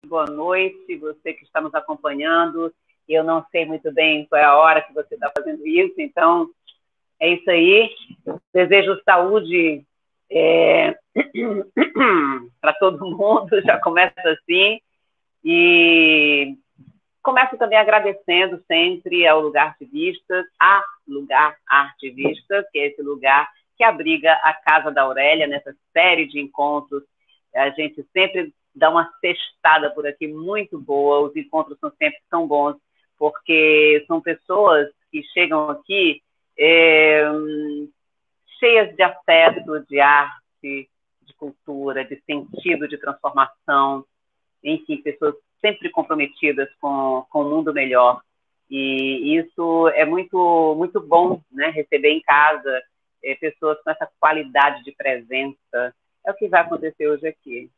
boa noite, você que está nos acompanhando. Eu não sei muito bem qual é a hora que você está fazendo isso, então é isso aí. Desejo saúde para todo mundo, já começa assim. E começo também agradecendo sempre ao Lugar Artivistas, a Lugar Artivistas, que é esse lugar que abriga a Casa da Aurélia, nessa série de encontros. A gente sempre dá uma sextada por aqui muito boa, os encontros são sempre tão bons, porque são pessoas que chegam aqui cheias de afeto, de arte, de cultura, de sentido de transformação, enfim, pessoas sempre comprometidas com o mundo melhor. E isso é muito, muito bom, né? Receber em casa pessoas com essa qualidade de presença. É o que vai acontecer hoje aqui.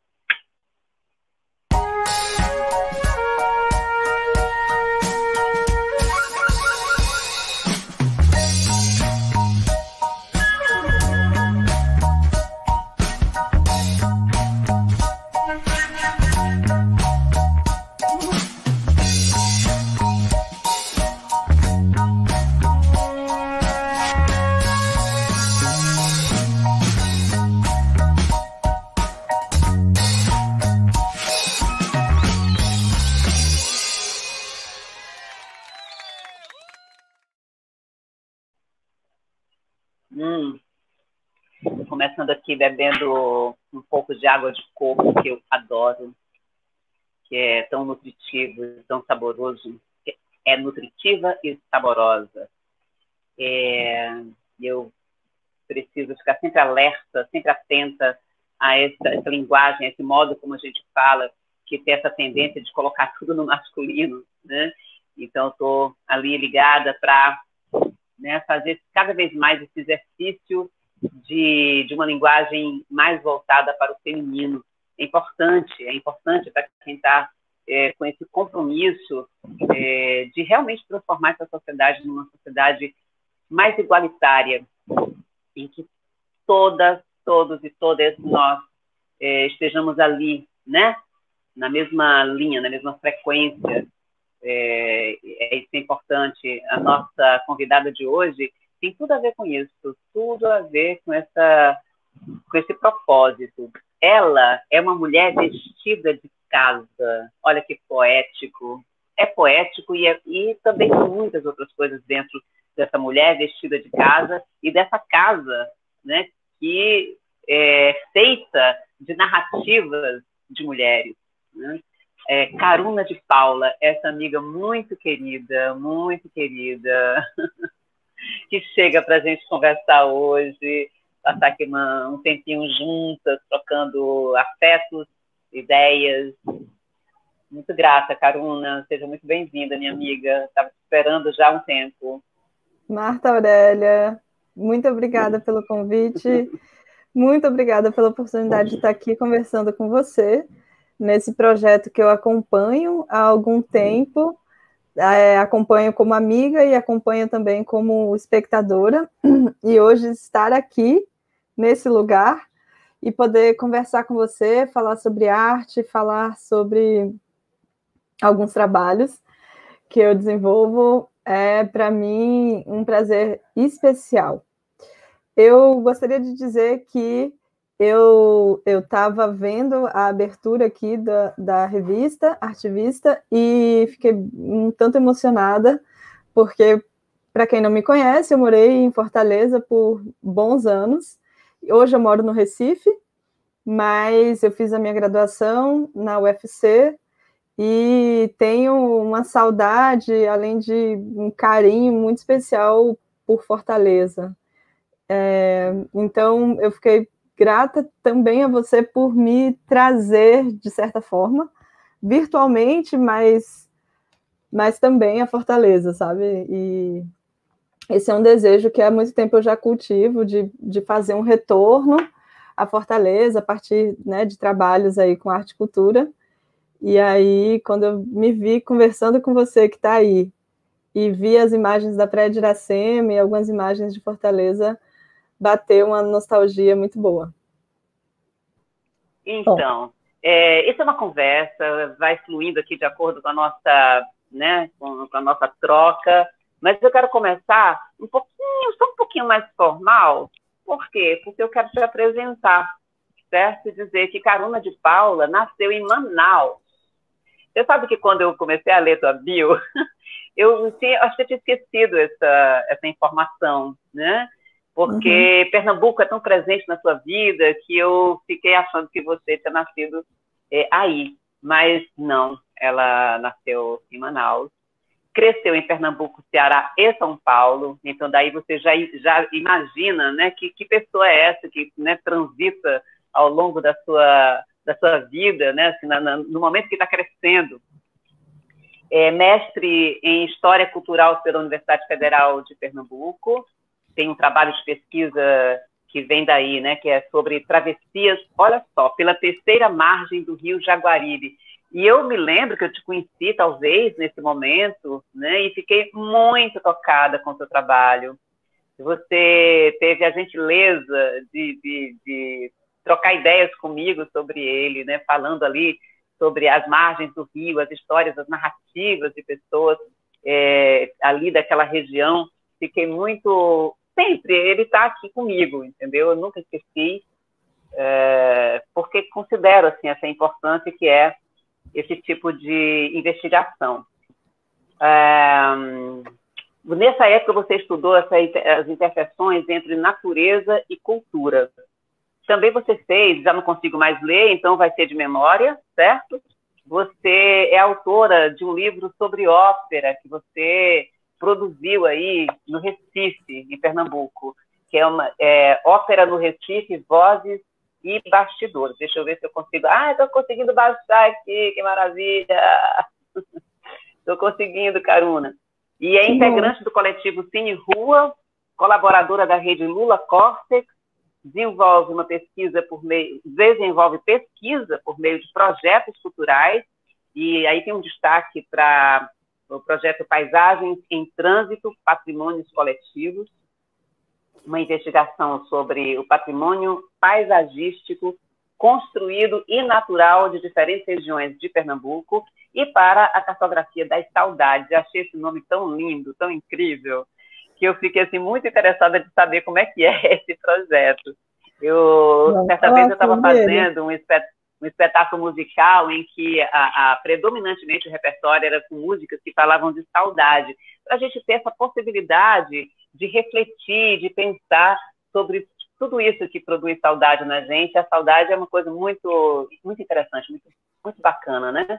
Começando aqui bebendo um pouco de água de coco, que eu adoro, que é tão nutritivo, tão saboroso. É nutritiva e saborosa. Eu preciso ficar sempre alerta, sempre atenta a essa linguagem, a esse modo como a gente fala, que tem essa tendência de colocar tudo no masculino, né? Então, estou ali ligada para fazer cada vez mais esse exercício de uma linguagem mais voltada para o feminino. É importante para quem está com esse compromisso de realmente transformar essa sociedade numa sociedade mais igualitária, em que todos e todas nós estejamos ali, né? Na mesma linha, na mesma frequência. Isso é importante. A nossa convidada de hoje tem tudo a ver com isso, tudo a ver com esse propósito. Ela é uma mulher vestida de casa. Olha que poético. É poético e também tem muitas outras coisas dentro dessa mulher vestida de casa e dessa casa, né, que é feita de narrativas de mulheres, né? Caruna de Paula, essa amiga muito querida, que chega para a gente conversar hoje, passar aqui um tempinho juntas, trocando afetos, ideias. Muito grata, Caruna. Seja muito bem-vinda, minha amiga. Estava esperando já há um tempo. Marta Aurélia, muito obrigada pelo convite. Muito obrigada pela oportunidade de estar aqui conversando com você nesse projeto que eu acompanho há algum tempo. Acompanho como amiga e acompanho também como espectadora, e hoje estar aqui nesse lugar e poder conversar com você, falar sobre arte, falar sobre alguns trabalhos que eu desenvolvo, é para mim um prazer especial. Eu gostaria de dizer que eu estava vendo a abertura aqui da revista Artivista e fiquei um tanto emocionada, porque, para quem não me conhece, eu morei em Fortaleza por bons anos. Hoje eu moro no Recife, mas eu fiz a minha graduação na UFC e tenho uma saudade, além de um carinho muito especial por Fortaleza. Então, eu fiquei grata também a você por me trazer, de certa forma, virtualmente, mas também a Fortaleza, sabe? E esse é um desejo que há muito tempo eu já cultivo, de fazer um retorno à Fortaleza, a partir, né, de trabalhos aí com arte e cultura. E aí, quando eu me vi conversando com você que está aí, e vi as imagens da Praia de Iracema e algumas imagens de Fortaleza, bateu uma nostalgia muito boa. Então, Isso é uma conversa, vai fluindo aqui de acordo com a nossa, né, com a nossa troca, mas eu quero começar só um pouquinho mais formal. Por quê? Porque eu quero te apresentar, certo? E dizer que Caruna de Paula nasceu em Manaus. Você sabe que quando eu comecei a ler tua bio, acho que eu tinha esquecido essa informação, né? Porque Pernambuco é tão presente na sua vida que eu fiquei achando que você tinha nascido aí. Mas não, ela nasceu em Manaus, cresceu em Pernambuco, Ceará e São Paulo. Então, daí você já imagina, né, que pessoa é essa que, né, transita ao longo da sua vida, né, assim, no momento que está crescendo. Mestre em História Cultural pela Universidade Federal de Pernambuco, tem um trabalho de pesquisa que vem daí, né, que é sobre travessias, olha só, pela terceira margem do rio Jaguaribe. E eu me lembro que eu te conheci, talvez, nesse momento, né, e fiquei muito tocada com o seu trabalho. Você teve a gentileza de trocar ideias comigo sobre ele, né, falando ali sobre as margens do rio, as histórias, as narrativas de pessoas ali daquela região. Fiquei muito... Sempre ele está aqui comigo, entendeu? Eu nunca esqueci, porque considero assim, essa importância que é esse tipo de investigação. Nessa época você estudou as interseções entre natureza e cultura. Também você fez, já não consigo mais ler, então vai ser de memória, certo? Você é autora de um livro sobre ópera que você produziu aí no Recife, em Pernambuco, que é Ópera no Recife, Vozes e Bastidores. Deixa eu ver se eu consigo... estou conseguindo baixar aqui, que maravilha! Estou conseguindo, Caruna. E é integrante do coletivo Cine Rua, colaboradora da rede Lula Córtex, desenvolve pesquisa por meio de projetos culturais, e aí tem um destaque para o projeto Paisagens em Trânsito, Patrimônios Coletivos, uma investigação sobre o patrimônio paisagístico construído e natural de diferentes regiões de Pernambuco, e para a cartografia das saudades. Eu achei esse nome tão lindo, tão incrível, que eu fiquei assim, muito interessada de saber como é que é esse projeto. Certa vez eu estava fazendo um espetáculo musical em que predominantemente o repertório era com músicas que falavam de saudade, para a gente ter essa possibilidade de refletir, de pensar sobre tudo isso que produz saudade na gente. A saudade é uma coisa muito, muito interessante, muito, muito bacana, né?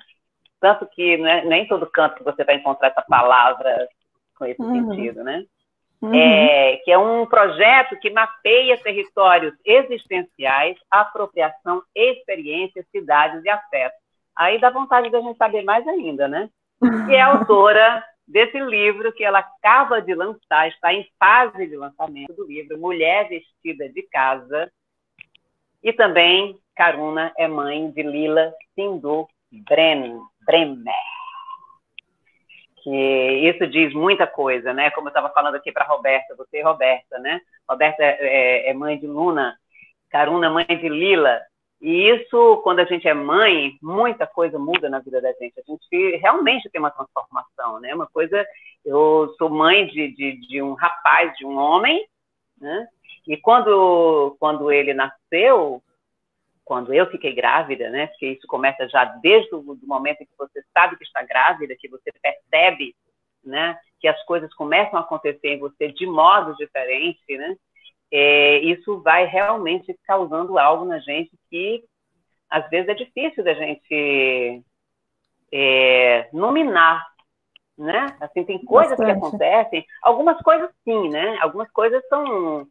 Tanto que nem todo canto que você vai encontrar essa palavra com esse sentido, né? Que é um projeto que mapeia territórios existenciais, apropriação, experiências, cidades e afetos. Aí dá vontade de a gente saber mais ainda, né? E é autora desse livro que ela acaba de lançar, está em fase de lançamento do livro Mulher Vestida de Casa. E também, Caruna é mãe de Lila Sindu Bremer. Que isso diz muita coisa, né? Como eu estava falando aqui para Roberta, você e Roberta, né? Roberta é mãe de Luna, Caruna é mãe de Lila. E isso, quando a gente é mãe, muita coisa muda na vida da gente. A gente realmente tem uma transformação, né? Uma coisa, eu sou mãe de um rapaz, de um homem, né? E quando ele nasceu, quando eu fiquei grávida, né? Porque isso começa já desde o momento em que você sabe que está grávida, que você percebe, né? Que as coisas começam a acontecer em você de modo diferente, né? Isso vai realmente causando algo na gente que, às vezes, é difícil da gente nominar, né? Assim, tem coisas que acontecem, algumas coisas sim, né? Algumas coisas são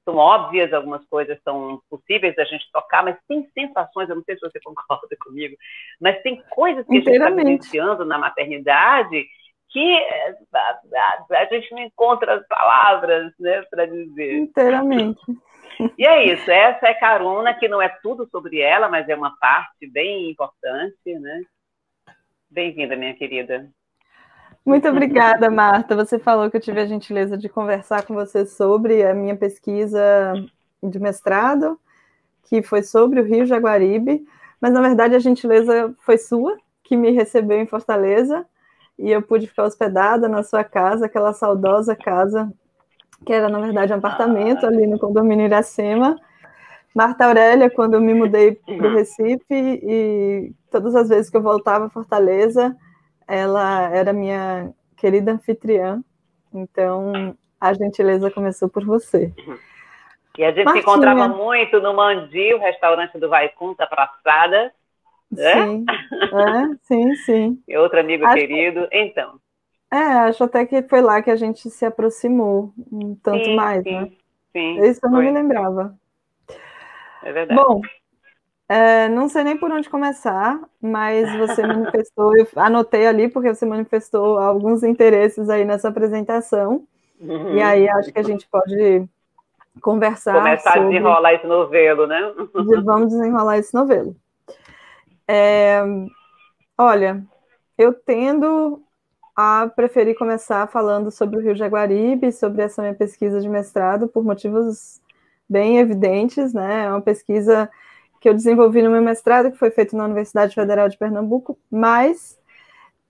óbvias, algumas coisas são possíveis da gente tocar, mas tem sensações, eu não sei se você concorda comigo, mas tem coisas que a gente está vivenciando na maternidade que a gente não encontra as palavras, né, para dizer. Inteiramente. E é isso, essa é Caruna, que não é tudo sobre ela, mas é uma parte bem importante, né? Bem-vinda, minha querida. Muito obrigada, Marta. Você falou que eu tive a gentileza de conversar com você sobre a minha pesquisa de mestrado, que foi sobre o Rio Jaguaribe, mas na verdade a gentileza foi sua, que me recebeu em Fortaleza, e eu pude ficar hospedada na sua casa, aquela saudosa casa, que era na verdade um apartamento ali no condomínio Iracema. Marta Aurélia, quando eu me mudei para o Recife, e todas as vezes que eu voltava a Fortaleza, ela era minha querida anfitriã, então a gentileza começou por você. E a gente se encontrava muito no Mandi, o restaurante do Vaikunta Praçada. Sim, sim, sim. E outro amigo querido, então. Acho até que foi lá que a gente se aproximou um tanto mais, sim, né? Sim, isso eu não me lembrava. É verdade. Bom, não sei nem por onde começar, mas você manifestou, eu anotei ali porque você manifestou alguns interesses aí nessa apresentação, e aí acho que a gente pode começar a desenrolar esse novelo, né? Vamos desenrolar esse novelo. Olha, eu tendo a preferir começar falando sobre o Rio Jaguaribe, sobre essa minha pesquisa de mestrado, por motivos bem evidentes, né? É uma pesquisa que eu desenvolvi no meu mestrado, que foi feito na Universidade Federal de Pernambuco, mas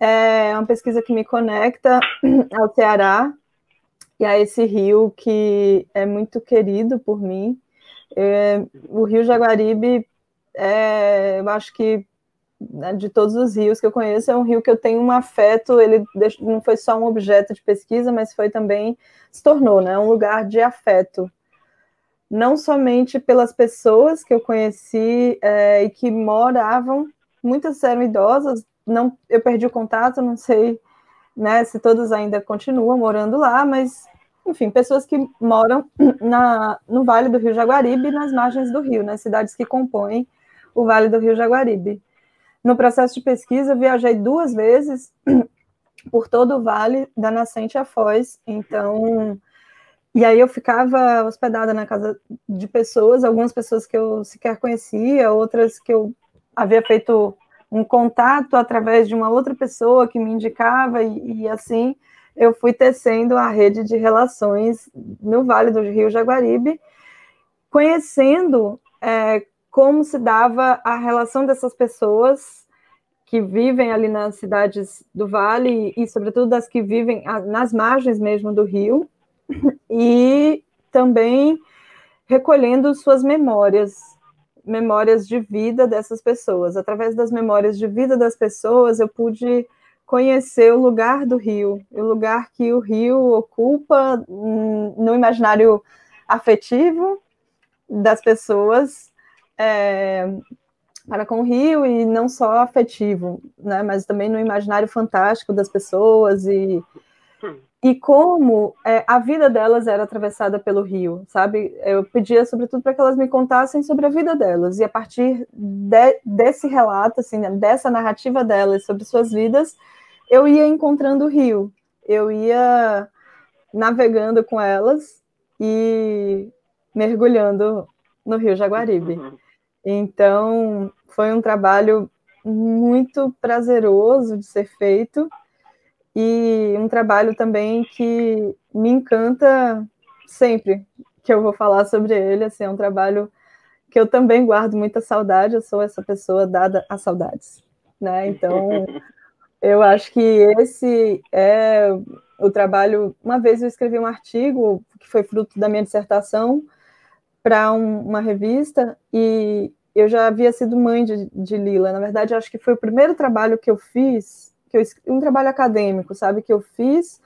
é uma pesquisa que me conecta ao Ceará e a esse rio que é muito querido por mim. O Rio Jaguaribe, eu acho que de todos os rios que eu conheço, é um rio que eu tenho um afeto, ele não foi só um objeto de pesquisa, mas foi também, se tornou, né, um lugar de afeto. Não somente pelas pessoas que eu conheci e que moravam, muitas eram idosas, não, eu perdi o contato, não sei, né, se todas ainda continuam morando lá, mas, enfim, pessoas que moram no Vale do Rio Jaguaribe e nas margens do rio, nas cidades que compõem o Vale do Rio Jaguaribe. No processo de pesquisa, eu viajei 2 vezes por todo o vale, da nascente à foz, então... E aí eu ficava hospedada na casa de pessoas, algumas pessoas que eu sequer conhecia, outras que eu havia feito um contato através de uma outra pessoa que me indicava, e assim eu fui tecendo a rede de relações no Vale do Rio Jaguaribe, conhecendo como se dava a relação dessas pessoas que vivem ali nas cidades do Vale e, sobretudo, das que vivem nas margens mesmo do rio, e também recolhendo suas memórias de vida dessas pessoas. Através das memórias de vida das pessoas, eu pude conhecer o lugar do rio, o lugar que o rio ocupa no imaginário afetivo das pessoas, para com o rio, e não só afetivo, né, mas também no imaginário fantástico das pessoas, e como a vida delas era atravessada pelo rio, sabe? Eu pedia, sobretudo, para que elas me contassem sobre a vida delas, e a partir desse relato, assim, dessa narrativa delas sobre suas vidas, eu ia encontrando o rio, eu ia navegando com elas e mergulhando no Rio Jaguaribe. Então, foi um trabalho muito prazeroso de ser feito, e um trabalho também que me encanta sempre que eu vou falar sobre ele. Assim, é um trabalho que eu também guardo muita saudade, eu sou essa pessoa dada a saudades, né? Então, eu acho que esse é o trabalho... Uma vez eu escrevi um artigo que foi fruto da minha dissertação para uma revista, e eu já havia sido mãe de Lila. Na verdade, acho que foi o primeiro trabalho que eu fiz, um trabalho acadêmico, sabe, que eu fiz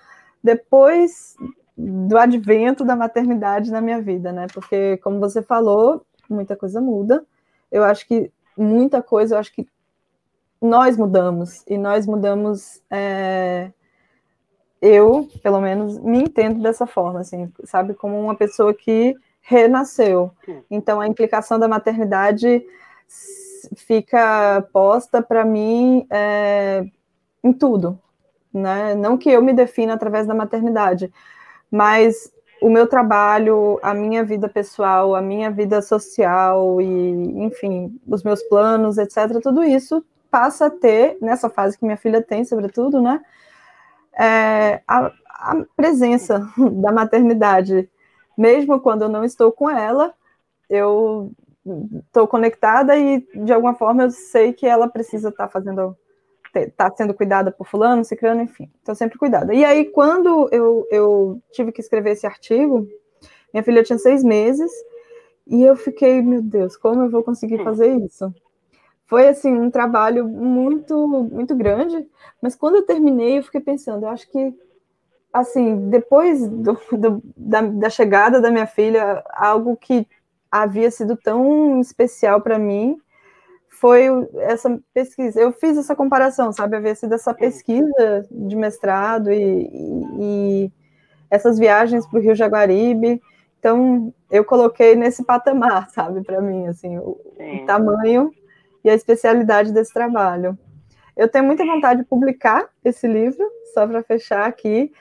depois do advento da maternidade na minha vida, né? Porque, como você falou, muita coisa muda. Eu acho que muita coisa, eu acho que nós mudamos, e nós mudamos... eu, pelo menos, me entendo dessa forma, assim, sabe, como uma pessoa que renasceu. Então, a implicação da maternidade fica posta para mim em tudo, né? Não que eu me defina através da maternidade, mas o meu trabalho, a minha vida pessoal, a minha vida social e, enfim, os meus planos, etc., tudo isso passa a ter, nessa fase que minha filha tem, sobretudo, né? A presença da maternidade. Mesmo quando eu não estou com ela, eu estou conectada e, de alguma forma, eu sei que ela precisa estar sendo cuidada por fulano, ciclano, enfim. Estou sempre cuidada. E aí, quando eu tive que escrever esse artigo, minha filha tinha 6 meses, e eu fiquei, meu Deus, como eu vou conseguir fazer isso? Foi, assim, um trabalho muito, muito grande, mas quando eu terminei, eu fiquei pensando, eu acho que, assim, depois da chegada da minha filha, algo que havia sido tão especial para mim foi essa pesquisa. Eu fiz essa comparação, sabe? Havia sido essa pesquisa de mestrado e essas viagens para o Rio Jaguaribe. Então, eu coloquei nesse patamar, sabe? Para mim, assim, o tamanho e a especialidade desse trabalho. Eu tenho muita vontade de publicar esse livro, só para fechar aqui.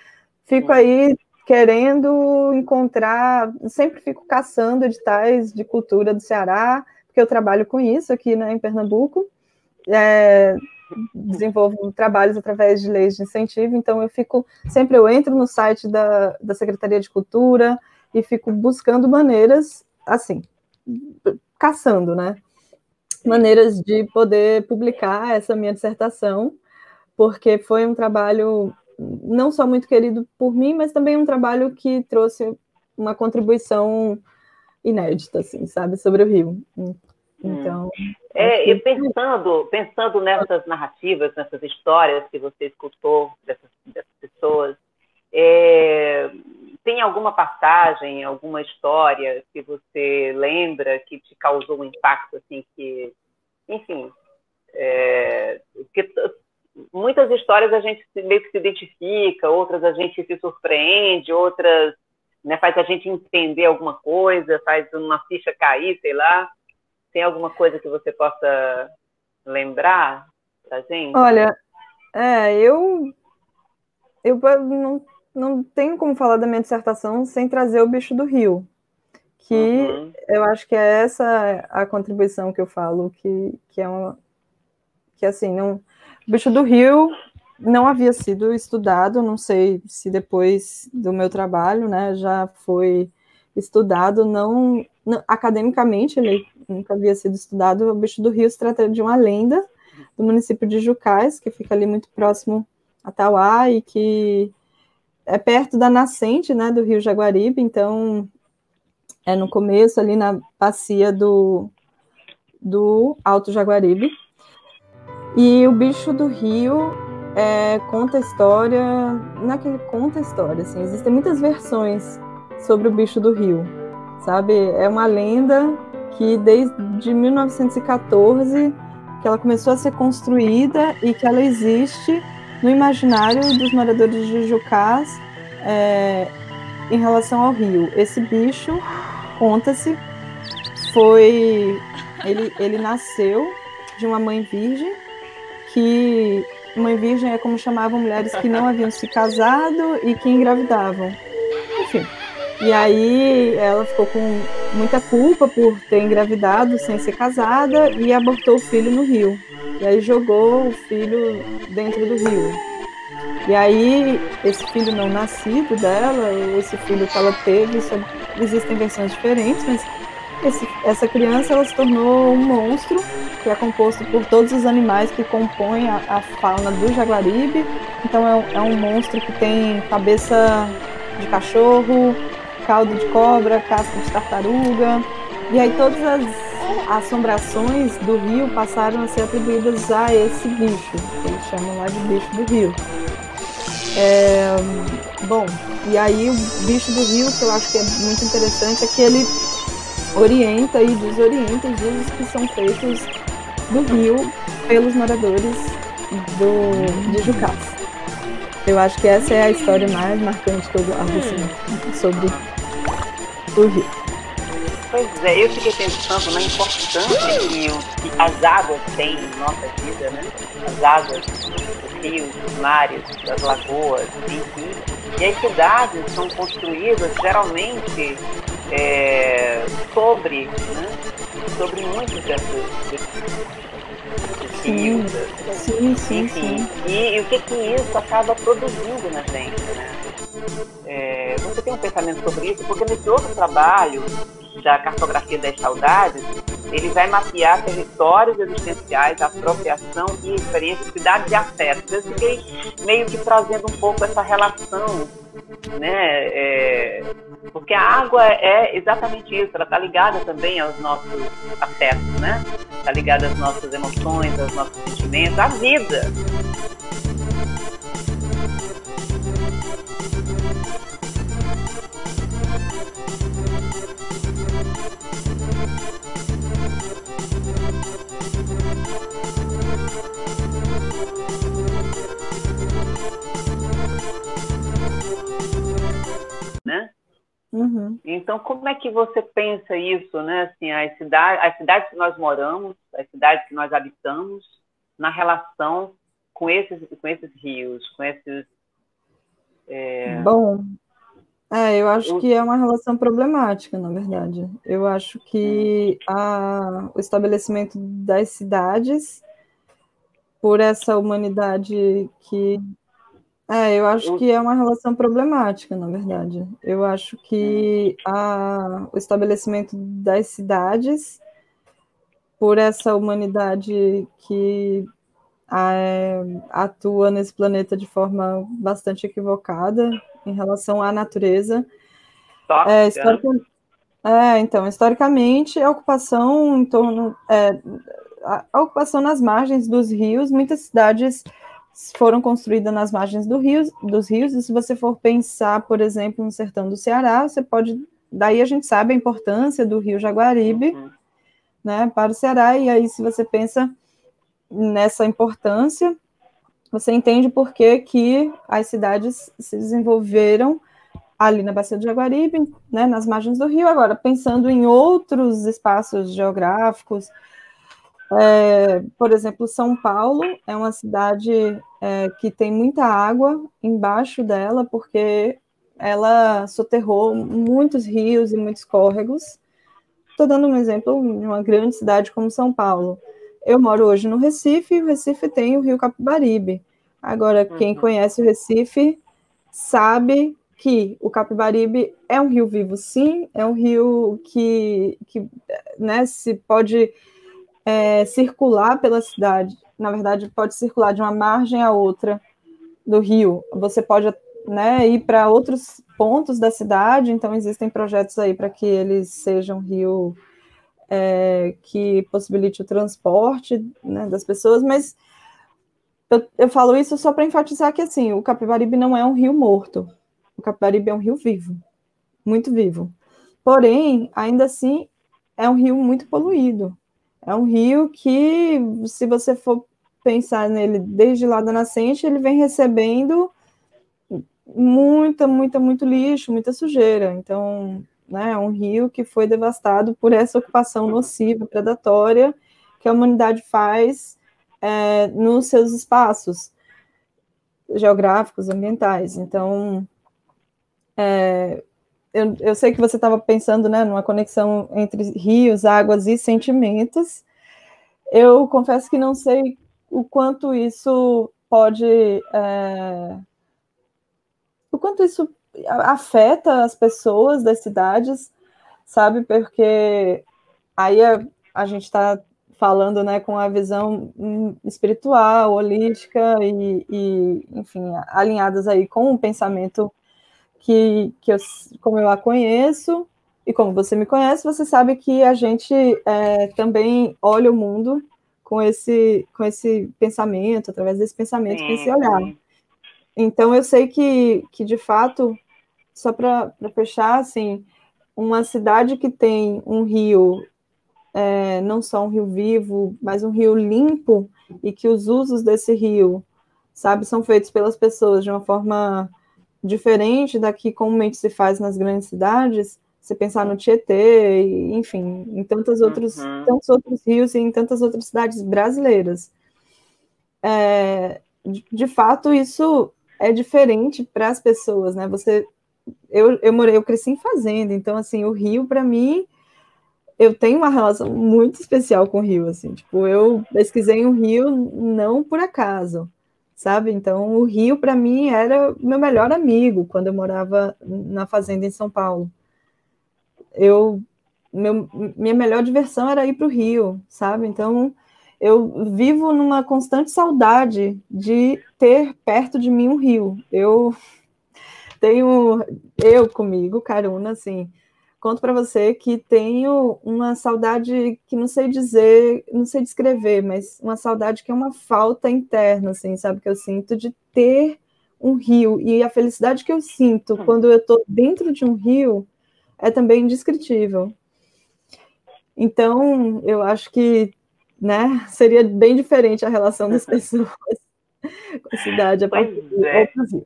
Fico aí querendo encontrar, sempre fico caçando editais de cultura do Ceará, porque eu trabalho com isso aqui, né, em Pernambuco, desenvolvo trabalhos através de leis de incentivo, então eu entro no site da Secretaria de Cultura e fico buscando maneiras, assim, caçando, né, maneiras de poder publicar essa minha dissertação, porque foi um trabalho não só muito querido por mim, mas também um trabalho que trouxe uma contribuição inédita, assim, sabe, sobre o Rio. Então, e pensando nessas narrativas, nessas histórias que você escutou dessas pessoas, tem alguma passagem, alguma história que você lembra que te causou um impacto, assim, que, enfim, que muitas histórias a gente meio que se identifica, outras a gente se surpreende, outras, né, faz a gente entender alguma coisa, faz uma ficha cair, sei lá. Tem alguma coisa que você possa lembrar pra gente? Olha, eu não tenho como falar da minha dissertação sem trazer o bicho do rio, que eu acho que é essa a contribuição que eu falo, que assim, não, o bicho do rio não havia sido estudado, não sei se depois do meu trabalho, né, já foi estudado, não academicamente, ele nunca havia sido estudado. O bicho do rio se trata de uma lenda do município de Jucás, que fica ali muito próximo a Tauá e que é perto da nascente, né, do rio Jaguaribe, então é no começo ali na bacia do Alto Jaguaribe. E o bicho do rio conta a história, assim, existem muitas versões sobre o bicho do rio, sabe? É uma lenda que desde 1914 que ela começou a ser construída e que ela existe no imaginário dos moradores de Jucás em relação ao rio. Esse bicho, conta-se, ele nasceu de uma mãe virgem, que mãe virgem é como chamavam mulheres que não haviam se casado e que engravidavam. Enfim. E aí ela ficou com muita culpa por ter engravidado sem ser casada e abortou o filho no rio. E aí jogou o filho dentro do rio. E aí esse filho não nascido dela, esse filho que ela teve, existem versões diferentes, mas essa criança ela se tornou um monstro que é composto por todos os animais que compõem a fauna do Jaguaribe. Então é um monstro que tem cabeça de cachorro, caldo de cobra, casca de tartaruga, e aí todas as assombrações do rio passaram a ser atribuídas a esse bicho, que eles chamam lá de bicho do rio. Bom, e aí o bicho do rio, que eu acho que é muito interessante, é que ele orienta e desorienta os usos que são feitos do rio pelos moradores de Jucás. Eu acho que essa é a história mais marcante que eu guardo sobre o rio. Pois é, eu fiquei pensando na importância que as águas têm em nossa vida, né? As águas dos rios, dos mares, das lagoas, enfim. E as cidades são construídas geralmente sobre muitos desses rios. Sim. E o que isso acaba produzindo na gente, né? Você tem um pensamento sobre isso? Porque nesse outro trabalho da cartografia das saudades, ele vai mapear territórios existenciais, apropriação e experiência, cidades e afetos. Eu fiquei meio que trazendo um pouco essa relação, né? Porque a água é exatamente isso, ela está ligada também aos nossos afetos, né? Está ligada às nossas emoções, aos nossos sentimentos, à vida. Né? Uhum. Então, como é que você pensa isso, né? Assim, as cidades que nós moramos, as cidades que nós habitamos, na relação com esses rios, com esses... Bom, eu acho que é uma relação problemática, na verdade. Eu acho que o estabelecimento das cidades por essa humanidade que... eu acho que é uma relação problemática, na verdade. Eu acho que o estabelecimento das cidades por essa humanidade que atua nesse planeta de forma bastante equivocada em relação à natureza. Historicamente, a ocupação em torno... a ocupação nas margens dos rios, muitas cidades foram construídas nas margens dos rios, e se você for pensar, por exemplo, no sertão do Ceará, você pode... Daí a gente sabe a importância do rio Jaguaribe, né, para o Ceará, e aí se você pensa nessa importância, você entende por que as cidades se desenvolveram ali na Bacia do Jaguaribe, né, nas margens do rio. Agora, pensando em outros espaços geográficos, por exemplo, São Paulo é uma cidade que tem muita água embaixo dela, porque ela soterrou muitos rios e muitos córregos. Estou dando um exemplo de uma grande cidade como São Paulo. Eu moro hoje no Recife, e o Recife tem o rio Capibaribe. Agora, quem conhece o Recife sabe que o Capibaribe é um rio vivo, sim, é um rio que né, se pode circular pela cidade. Na verdade, pode circular de uma margem a outra do rio. Você pode, né, ir para outros pontos da cidade, então existem projetos aí para que eles sejam rio que possibilite o transporte, né, das pessoas, mas eu falo isso só para enfatizar que assim, o Capibaribe não é um rio morto, o Capibaribe é um rio vivo, muito vivo. Porém, ainda assim, é um rio muito poluído. É um rio que, se você for pensar nele desde lá da nascente, ele vem recebendo muito lixo, muita sujeira. Então, né, é um rio que foi devastado por essa ocupação nociva, predatória, que a humanidade faz nos seus espaços geográficos, ambientais. Então, eu sei que você estava pensando, né, numa conexão entre rios, águas e sentimentos. Eu confesso que não sei o quanto isso pode... o quanto isso afeta as pessoas das cidades, sabe? Porque aí a gente está falando, né, com a visão espiritual, holística e, enfim, alinhadas aí com o pensamento que como eu a conheço, e como você me conhece, você sabe que a gente também olha o mundo com esse pensamento, através desse pensamento, com esse olhar. Então, eu sei que de fato, só para fechar, assim, uma cidade que tem um rio, não só um rio vivo, mas um rio limpo, e que os usos desse rio, sabe, são feitos pelas pessoas de uma forma diferente da que comumente se faz nas grandes cidades, você pensar no Tietê, enfim, em tantos outros rios e em tantas outras cidades brasileiras. De fato, isso é diferente para as pessoas, né? Eu cresci em fazenda, então, assim, o rio, para mim, eu tenho uma relação muito especial com o rio, assim, tipo, eu pesquisei um rio não por acaso, sabe? Então, o rio, para mim, era meu melhor amigo quando eu morava na fazenda em São Paulo. Eu minha melhor diversão era ir para o Rio, sabe? Então, eu vivo numa constante saudade de ter perto de mim um rio. Eu comigo, Caruna, assim, conto para você que tenho uma saudade que não sei dizer, não sei descrever, mas uma saudade que é uma falta interna, assim, sabe? Que eu sinto de ter um rio. E a felicidade que eu sinto quando eu estou dentro de um rio é também indescritível. Então, eu acho que, né, seria bem diferente a relação das pessoas com a cidade a partir de outros rios.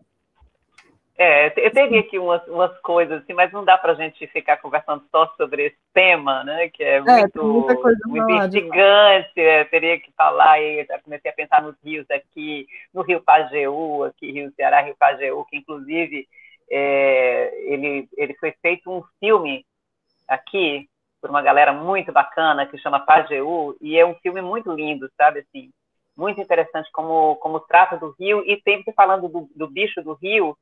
Eu teria aqui umas coisas, assim, mas não dá para a gente ficar conversando só sobre esse tema, né? Que é muito, muito instigante. Teria que falar, e comecei a pensar nos rios aqui, no Rio Pajeú, aqui, Rio Ceará, Rio Pajeú, que inclusive ele foi feito um filme aqui por uma galera muito bacana que chama Pajeú, e é um filme muito lindo, sabe, assim, muito interessante como trata do rio, e sempre falando do bicho do rio.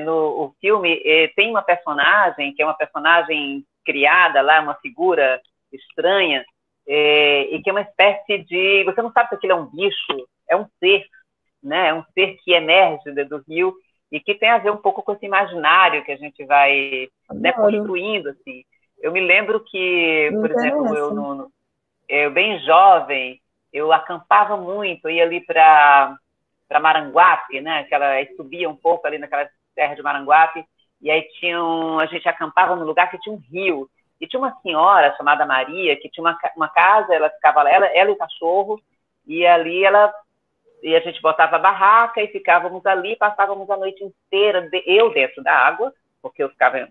No filme tem uma personagem que é uma personagem criada lá, uma figura estranha, e que é uma espécie de, você não sabe se aquilo é um bicho, é um ser, né? É um ser que emerge do rio e que tem a ver um pouco com esse imaginário que a gente vai, né, construindo, assim. Eu me lembro que, por exemplo, eu bem jovem, eu acampava muito, ia ali para Maranguape, né? Aí subia um pouco ali naquela terra de Maranguape, e aí a gente acampava num lugar que tinha um rio, e tinha uma senhora chamada Maria, que tinha uma casa, ela ficava lá, ela e o cachorro, e ali e a gente botava a barraca e ficávamos ali, passávamos a noite inteira, eu dentro da água, porque eu ficava,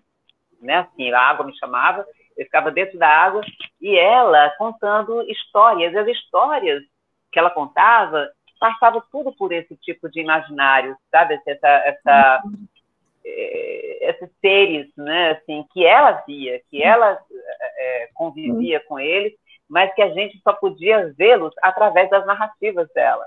né, assim, a água me chamava, eu ficava dentro da água, e ela contando histórias, e as histórias que ela contava passava tudo por esse tipo de imaginário, sabe? Esses seres, né, assim, que ela via, que ela convivia com eles, mas que a gente só podia vê-los através das narrativas dela.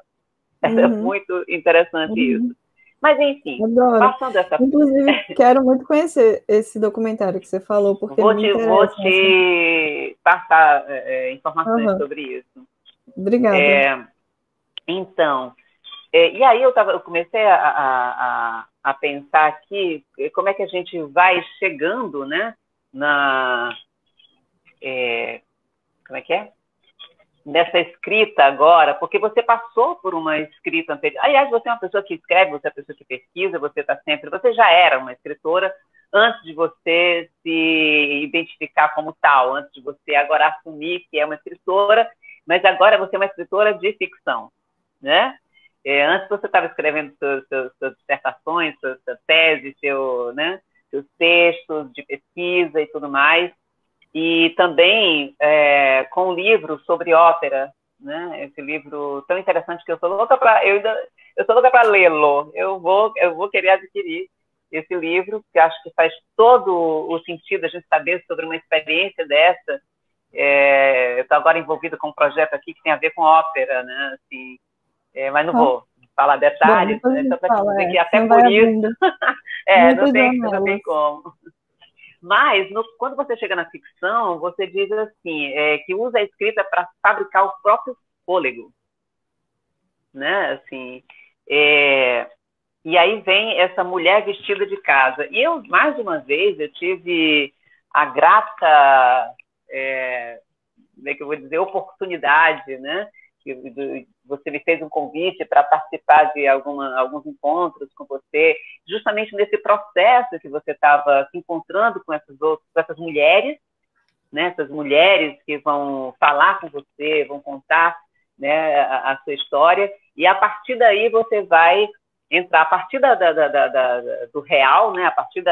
É muito interessante isso. Mas, enfim, passando essa... Inclusive, quero muito conhecer esse documentário que você falou, porque vou te passar informações sobre isso. Obrigada. Então, e aí eu comecei a pensar aqui como é que a gente vai chegando, né, como é que é? Nessa escrita agora, porque você passou por uma escrita anterior. Aliás, você é uma pessoa que escreve, você é uma pessoa que pesquisa, você já era uma escritora antes de você se identificar como tal, antes de você agora assumir que é uma escritora, mas agora você é uma escritora de ficção, né? Antes você estava escrevendo suas dissertações, sua tese, seus textos de pesquisa e tudo mais, e também com um livro sobre ópera, né? Esse livro tão interessante que eu sou louca para lê-lo. Eu vou querer adquirir esse livro, que acho que faz todo o sentido a gente saber sobre uma experiência dessa. Eu estou agora envolvida com um projeto aqui que tem a ver com ópera, né? Assim, mas não vou falar detalhes, né? Só para dizer que até por isso não tem como. Mas, quando você chega na ficção, você diz assim, que usa a escrita para fabricar o próprio fôlego, né? Assim, e aí vem essa mulher vestida de casa. E eu, mais de uma vez, eu tive a grata, como é que eu vou dizer, oportunidade, né? Você me fez um convite para participar de alguns encontros com você, justamente nesse processo que você estava se encontrando com essas mulheres, né? Essas mulheres que vão falar com você, vão contar, né, a sua história, e a partir daí você vai entrar, a partir do real, né, a partir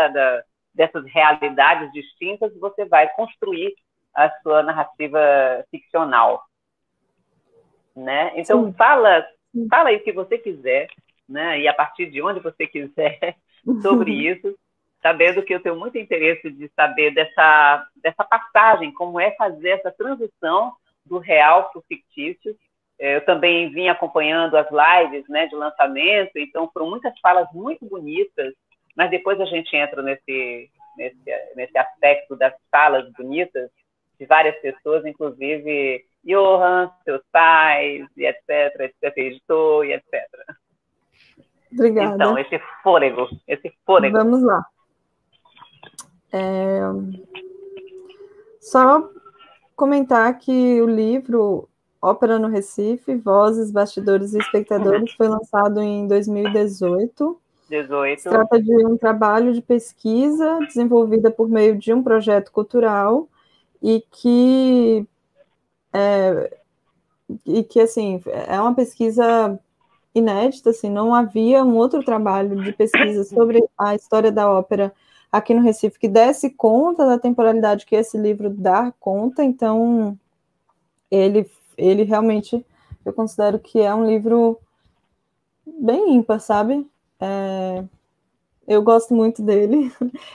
dessas realidades distintas, você vai construir a sua narrativa ficcional. Né? Então, fala aí o que você quiser, né? E a partir de onde você quiser sobre isso, sabendo que eu tenho muito interesse de saber dessa passagem, como é fazer essa transição do real para o fictício. Eu também vim acompanhando as lives, né, de lançamento, então foram muitas falas muito bonitas, mas depois a gente entra nesse aspecto das falas bonitas de várias pessoas, inclusive Johan, seus pais, e etc., etc., editor, e etc. Obrigada. Então, esse fôlego. Vamos lá. Só comentar que o livro Ópera no Recife, Vozes, Bastidores e Espectadores foi lançado em 2018. Se trata de um trabalho de pesquisa desenvolvida por meio de um projeto cultural e que assim, é uma pesquisa inédita, assim, não havia um outro trabalho de pesquisa sobre a história da ópera aqui no Recife que desse conta da temporalidade que esse livro dá conta, então ele realmente, eu considero que é um livro bem ímpar, sabe? Eu gosto muito dele.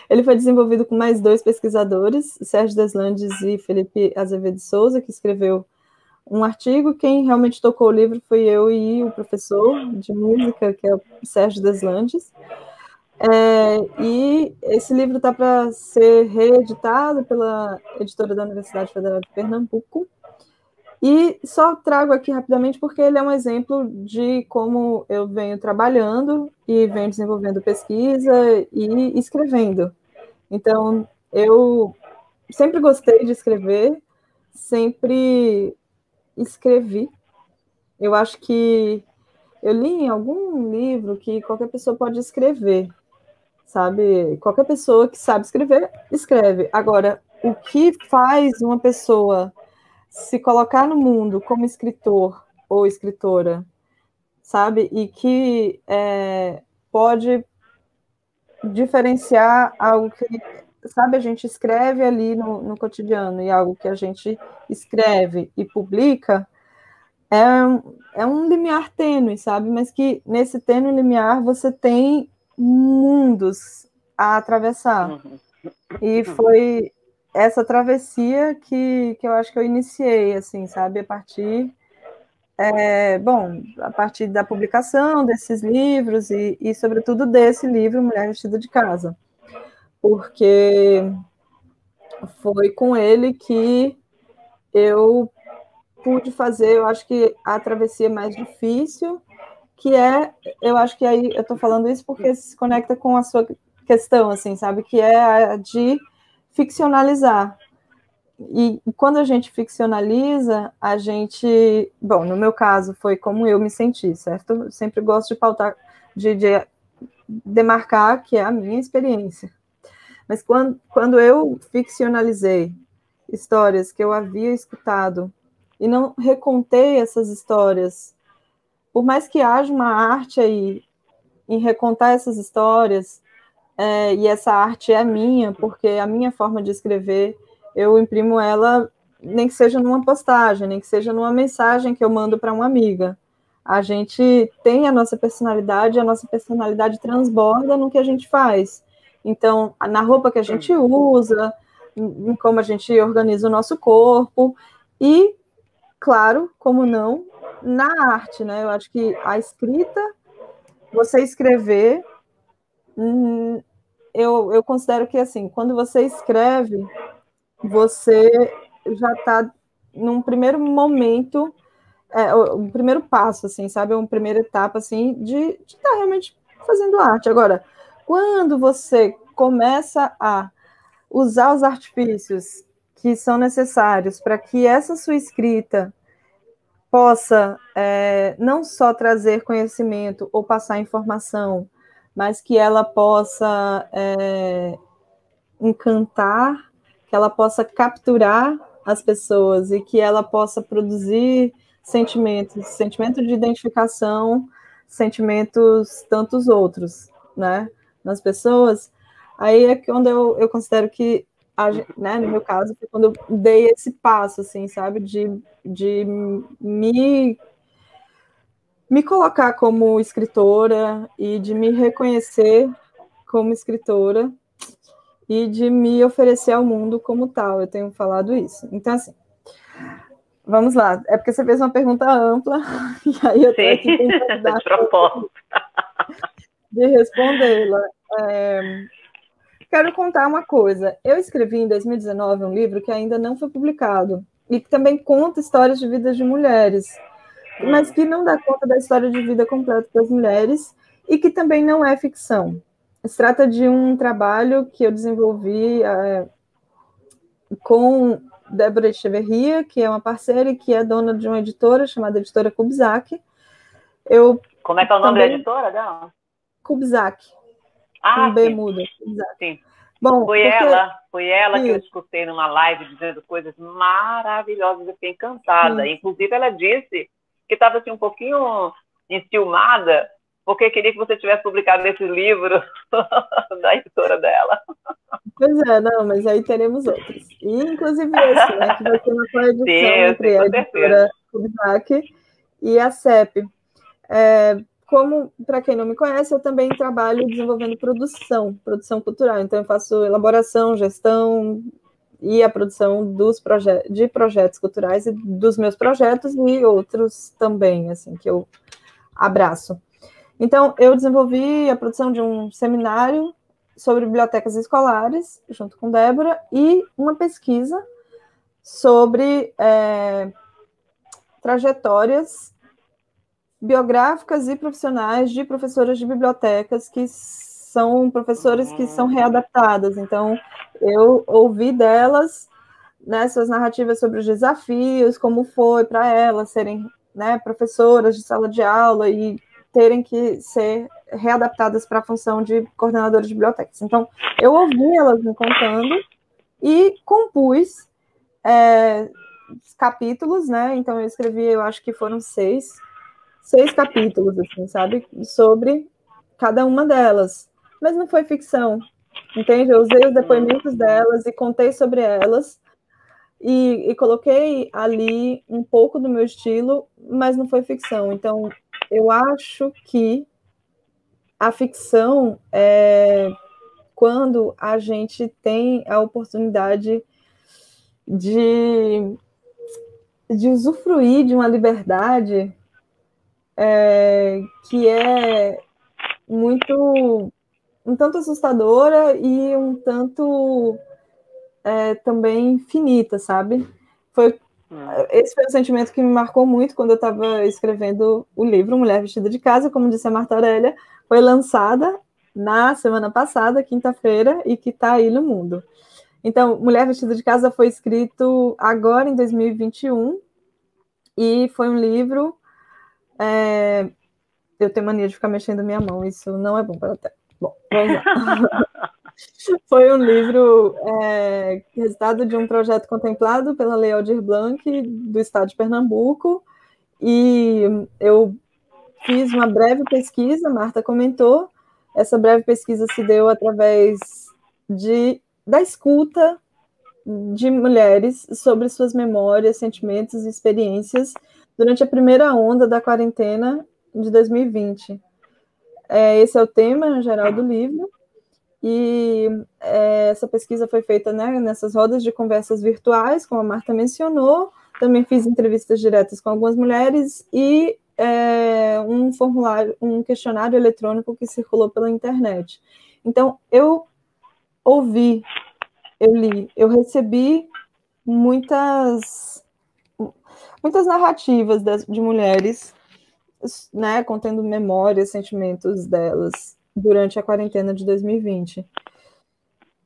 Ele foi desenvolvido com mais 2 pesquisadores, Sérgio Deslandes e Felipe Azevedo Souza, que escreveu um artigo. Quem realmente tocou o livro foi eu e o professor de música, que é o Sérgio Deslandes. E esse livro está para ser reeditado pela editora da Universidade Federal de Pernambuco. E só trago aqui rapidamente porque ele é um exemplo de como eu venho trabalhando e venho desenvolvendo pesquisa e escrevendo. Então, eu sempre gostei de escrever, sempre escrevi. Eu acho que eu li em algum livro que qualquer pessoa pode escrever, sabe? Qualquer pessoa que sabe escrever, escreve. Agora, o que faz uma pessoa se colocar no mundo como escritor ou escritora, sabe? E que pode diferenciar algo que, sabe, a gente escreve ali no cotidiano e algo que a gente escreve e publica é um limiar tênue, sabe? Mas que nesse tênue limiar você tem mundos a atravessar. E foi essa travessia que eu acho que eu iniciei, assim, sabe? A partir da publicação desses livros e sobretudo, desse livro, Mulher Vestida de Casa. Porque foi com ele que eu pude fazer, eu acho que a travessia mais difícil, eu acho que aí eu estou falando isso porque se conecta com a sua questão, assim, sabe? Que é a de ficcionalizar. E quando a gente ficcionaliza, a gente... Bom, no meu caso, foi como eu me senti, certo? Eu sempre gosto de pautar, de demarcar que é a minha experiência. Mas quando eu ficcionalizei histórias que eu havia escutado e não recontei essas histórias, por mais que haja uma arte aí em recontar essas histórias, e essa arte é minha, porque a minha forma de escrever, eu imprimo ela, nem que seja numa postagem, nem que seja numa mensagem que eu mando para uma amiga. A gente tem a nossa personalidade transborda no que a gente faz. Então, na roupa que a gente usa, em como a gente organiza o nosso corpo, e, claro, como não, na arte, né? Eu acho que a escrita, você escrever, eu considero que, assim, quando você escreve, você já está num primeiro momento, um primeiro passo, assim, sabe? Uma primeira etapa, assim, de estar realmente fazendo arte. Agora, quando você começa a usar os artifícios que são necessários para que essa sua escrita possa não só trazer conhecimento ou passar informação, mas que ela possa encantar, que ela possa capturar as pessoas e que ela possa produzir sentimento de identificação, sentimentos tantos outros, né, nas pessoas. Aí é quando eu considero que, né, no meu caso, foi quando eu dei esse passo, assim, sabe, de me colocar como escritora e de me reconhecer como escritora e de me oferecer ao mundo como tal. Eu tenho falado isso. Então, assim, vamos lá. É porque você fez uma pergunta ampla, e aí eu estou aqui tentando dar de propósito de respondê-la. Quero contar uma coisa. Eu escrevi em 2019 um livro que ainda não foi publicado e que também conta histórias de vidas de mulheres, mas que não dá conta da história de vida completa das mulheres e que também não é ficção. Se trata de um trabalho que eu desenvolvi com Débora Echeverria, que é uma parceira e que é dona de uma editora chamada Editora Kubzak. Como é que é o nome da editora dela? Kubzak. Ah, com B sim. muda. Kubzak. Sim. Bom, foi ela que eu escutei numa live dizendo coisas maravilhosas, eu fiquei encantada. Sim. Inclusive, ela disse que estava assim, um pouquinho enciumada, porque queria que você tivesse publicado esse livro da editora dela. Pois é, não, mas aí teremos outros. E, inclusive, esse, né, que vai ter uma coedição entre a editora Kubzak e a CEP. Como, para quem não me conhece, eu também trabalho desenvolvendo produção cultural. Então, eu faço elaboração, gestão e a produção de projetos culturais e dos meus projetos e outros também, assim, que eu abraço. Então, eu desenvolvi a produção de um seminário sobre bibliotecas escolares, junto com Débora, e uma pesquisa sobre trajetórias biográficas e profissionais de professoras de bibliotecas que são professoras que são readaptadas. Então, eu ouvi delas, né, suas narrativas sobre os desafios, como foi para elas serem, né, professoras de sala de aula e terem que ser readaptadas para a função de coordenadoras de bibliotecas. Então, eu ouvi elas me contando e compus capítulos, né? Então, eu escrevi, eu acho que foram 6 capítulos, assim, sabe? Sobre cada uma delas. Mas não foi ficção, entende? Eu usei os depoimentos delas e contei sobre elas e coloquei ali um pouco do meu estilo, mas não foi ficção. Então, eu acho que a ficção é quando a gente tem a oportunidade de usufruir de uma liberdade que é um tanto assustadora e um tanto também infinita, sabe? Esse foi o sentimento que me marcou muito quando eu estava escrevendo o livro Mulher Vestida de Casa, como disse a Marta Aurélia, foi lançada na semana passada, quinta-feira, e que está aí no mundo. Então, Mulher Vestida de Casa foi escrito agora em 2021 e foi um livro... Eu tenho mania de ficar mexendo minha mão, isso não é bom para a tela. Bom, vamos lá. Foi um livro resultado de um projeto contemplado pela Lei Aldir Blanc, do estado de Pernambuco, e eu fiz uma breve pesquisa, Marta comentou, essa breve pesquisa se deu através da escuta de mulheres sobre suas memórias, sentimentos e experiências durante a primeira onda da quarentena de 2020. Esse é o tema geral do livro, e essa pesquisa foi feita, né, nessas rodas de conversas virtuais, como a Marta mencionou. Também fiz entrevistas diretas com algumas mulheres e um questionário eletrônico que circulou pela internet. Então, eu ouvi, eu li, eu recebi muitas narrativas de mulheres, né, contendo memórias, sentimentos delas durante a quarentena de 2020.